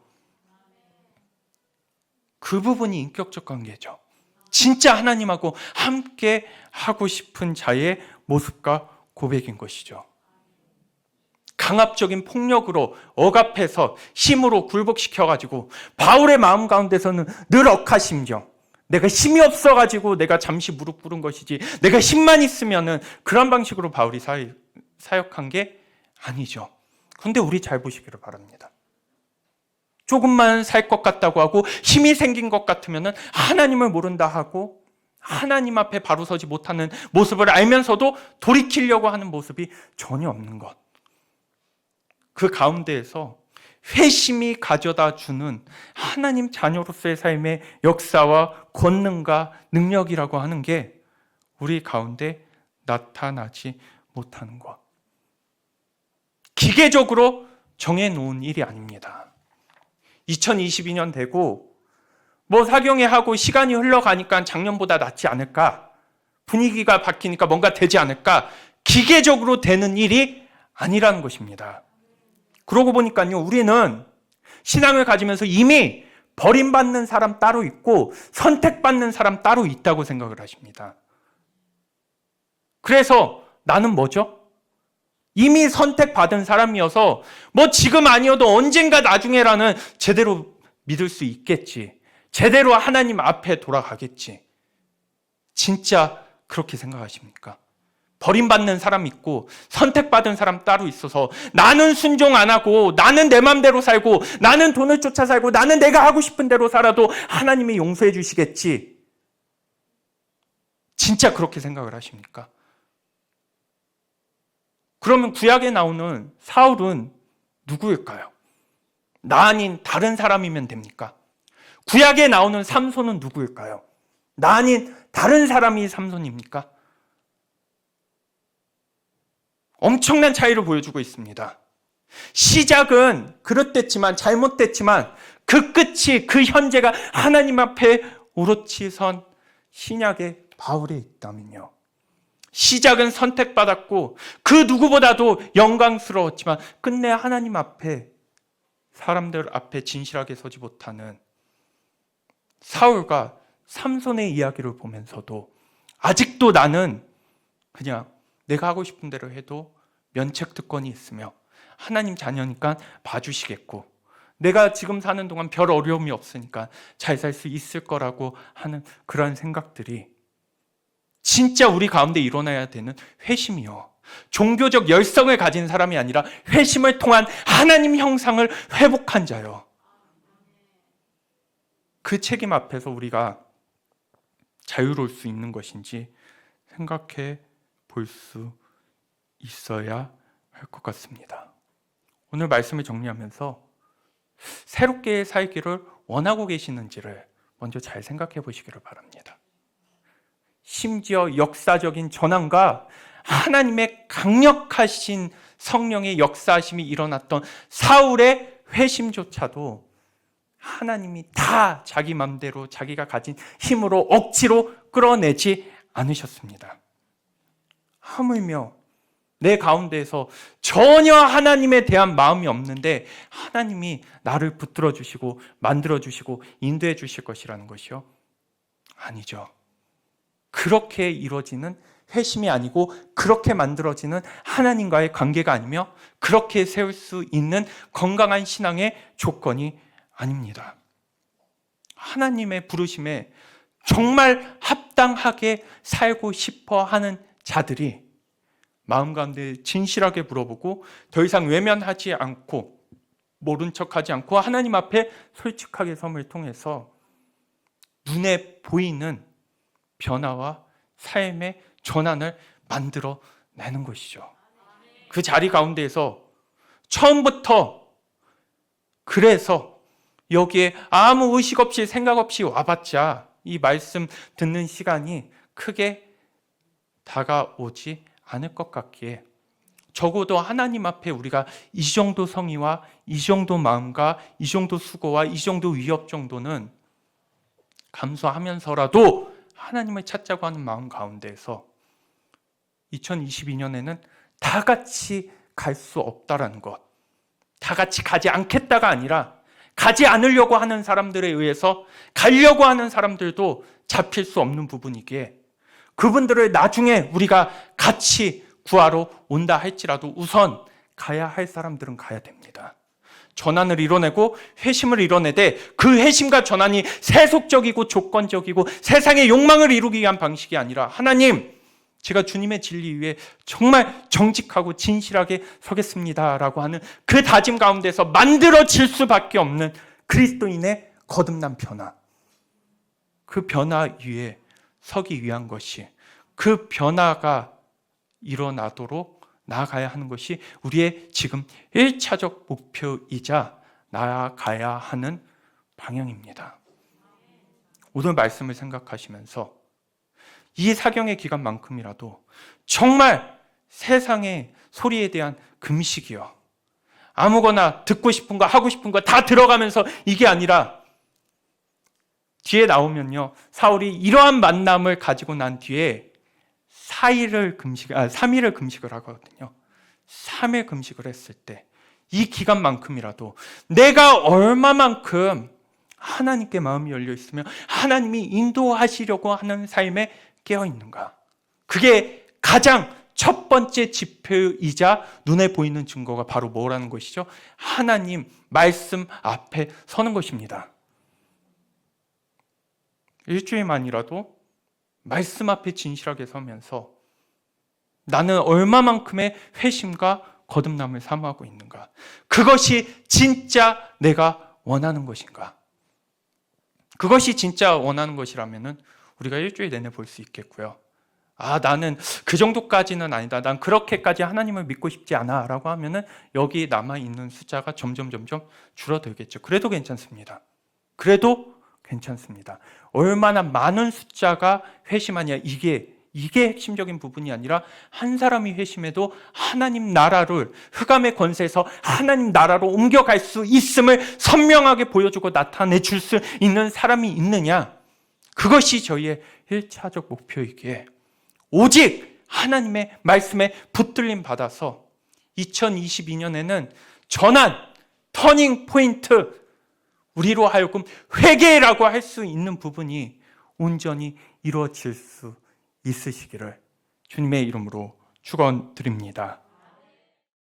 그 부분이 인격적 관계죠. 진짜 하나님하고 함께 하고 싶은 자의 모습과 고백인 것이죠. 강압적인 폭력으로 억압해서 힘으로 굴복시켜가지고 바울의 마음 가운데서는 늘 억하심정, 내가 힘이 없어가지고 내가 잠시 무릎 꿇은 것이지 내가 힘만 있으면은 그런 방식으로 바울이 사역한 게 아니죠. 그런데 우리 잘 보시기를 바랍니다. 조금만 살 것 같다고 하고 힘이 생긴 것 같으면은 하나님을 모른다 하고 하나님 앞에 바로 서지 못하는 모습을 알면서도 돌이키려고 하는 모습이 전혀 없는 것. 그 가운데에서 회심이 가져다 주는 하나님 자녀로서의 삶의 역사와 권능과 능력이라고 하는 게 우리 가운데 나타나지 못하는 것. 기계적으로 정해놓은 일이 아닙니다. 2022년 되고 뭐 사경회 하고 시간이 흘러가니까 작년보다 낫지 않을까, 분위기가 바뀌니까 뭔가 되지 않을까, 기계적으로 되는 일이 아니라는 것입니다. 그러고 보니까요, 우리는 신앙을 가지면서 이미 버림받는 사람 따로 있고 선택받는 사람 따로 있다고 생각을 하십니다. 그래서 나는 뭐죠? 이미 선택받은 사람이어서 뭐 지금 아니어도 언젠가 나중에라는 제대로 믿을 수 있겠지, 제대로 하나님 앞에 돌아가겠지. 진짜 그렇게 생각하십니까? 버림받는 사람 있고 선택받은 사람 따로 있어서 나는 순종 안 하고 나는 내 맘대로 살고 나는 돈을 쫓아 살고 나는 내가 하고 싶은 대로 살아도 하나님이 용서해 주시겠지. 진짜 그렇게 생각을 하십니까? 그러면 구약에 나오는 사울은 누구일까요? 나 아닌 다른 사람이면 됩니까? 구약에 나오는 삼손은 누구일까요? 나 아닌 다른 사람이 삼손입니까? 엄청난 차이를 보여주고 있습니다. 시작은 그릇됐지만 잘못됐지만 그 끝이, 그 현재가 하나님 앞에 오롯이 선 신약의 바울에 있다면요, 시작은 선택받았고 그 누구보다도 영광스러웠지만 끝내 하나님 앞에, 사람들 앞에 진실하게 서지 못하는 사울과 삼손의 이야기를 보면서도 아직도 나는 그냥 내가 하고 싶은 대로 해도 면책특권이 있으며 하나님 자녀니까 봐주시겠고 내가 지금 사는 동안 별 어려움이 없으니까 잘 살 수 있을 거라고 하는 그런 생각들이 진짜 우리 가운데 일어나야 되는 회심이요, 종교적 열성을 가진 사람이 아니라 회심을 통한 하나님 형상을 회복한 자요. 그 책임 앞에서 우리가 자유로울 수 있는 것인지 생각해 볼 수 있어야 할 것 같습니다. 오늘 말씀을 정리하면서 새롭게 살기를 원하고 계시는지를 먼저 잘 생각해 보시기를 바랍니다. 심지어 역사적인 전환과 하나님의 강력하신 성령의 역사하심이 일어났던 사울의 회심조차도 하나님이 다 자기 맘대로 자기가 가진 힘으로 억지로 끌어내지 않으셨습니다. 하물며 내 가운데에서 전혀 하나님에 대한 마음이 없는데 하나님이 나를 붙들어 주시고 만들어 주시고 인도해 주실 것이라는 것이요? 아니죠. 그렇게 이루어지는 회심이 아니고 그렇게 만들어지는 하나님과의 관계가 아니며 그렇게 세울 수 있는 건강한 신앙의 조건이 아닙니다. 하나님의 부르심에 정말 합당하게 살고 싶어 하는 자들이 마음 가운데 진실하게 물어보고 더 이상 외면하지 않고 모른 척하지 않고 하나님 앞에 솔직하게 섬을 통해서 눈에 보이는 변화와 삶의 전환을 만들어내는 것이죠. 그 자리 가운데에서 처음부터 그래서 여기에 아무 의식 없이 생각 없이 와봤자 이 말씀 듣는 시간이 크게 다가오지 않을 것 같기에 적어도 하나님 앞에 우리가 이 정도 성의와 이 정도 마음과 이 정도 수고와 이 정도 위협 정도는 감수하면서라도 하나님을 찾자고 하는 마음 가운데에서 2022년에는 다 같이 갈 수 없다라는 것, 다 같이 가지 않겠다가 아니라 가지 않으려고 하는 사람들에 의해서 가려고 하는 사람들도 잡힐 수 없는 부분이기에 그분들을 나중에 우리가 같이 구하러 온다 할지라도 우선 가야 할 사람들은 가야 됩니다. 전환을 이뤄내고 회심을 이뤄내되 그 회심과 전환이 세속적이고 조건적이고 세상의 욕망을 이루기 위한 방식이 아니라 하나님, 제가 주님의 진리 위에 정말 정직하고 진실하게 서겠습니다라고 하는 그 다짐 가운데서 만들어질 수밖에 없는 그리스도인의 거듭난 변화, 그 변화 위에 서기 위한 것이, 그 변화가 일어나도록 나아가야 하는 것이 우리의 지금 1차적 목표이자 나아가야 하는 방향입니다. 오늘 말씀을 생각하시면서 이 사경의 기간만큼이라도 정말 세상의 소리에 대한 금식이요, 아무거나 듣고 싶은 거 하고 싶은 거 다 들어가면서 이게 아니라 뒤에 나오면요, 사울이 이러한 만남을 가지고 난 뒤에 3일을 금식을 하거든요. 3일 금식을 했을 때 이 기간만큼이라도 내가 얼마만큼 하나님께 마음이 열려 있으며 하나님이 인도하시려고 하는 삶에 깨어 있는가, 그게 가장 첫 번째 지표이자 눈에 보이는 증거가 바로 뭐라는 것이죠? 하나님 말씀 앞에 서는 것입니다. 일주일만이라도 말씀 앞에 진실하게 서면서 나는 얼마만큼의 회심과 거듭남을 사모하고 있는가, 그것이 진짜 내가 원하는 것인가, 그것이 진짜 원하는 것이라면은 우리가 일주일 내내 볼 수 있겠고요. 나는 그 정도까지는 아니다, 난 그렇게까지 하나님을 믿고 싶지 않아 라고 하면은 여기 남아있는 숫자가 점점 줄어들겠죠. 그래도 괜찮습니다. 얼마나 많은 숫자가 회심하냐, 이게 핵심적인 부분이 아니라 한 사람이 회심해도 하나님 나라를 흑암의 권세에서 하나님 나라로 옮겨갈 수 있음을 선명하게 보여주고 나타내 줄 수 있는 사람이 있느냐, 그것이 저희의 1차적 목표이기에 오직 하나님의 말씀에 붙들림 받아서 2022년에는 전환, 터닝 포인트, 우리로 하여금 회개라고 할 수 있는 부분이 온전히 이루어질 수 있으시기를 주님의 이름으로 축원드립니다.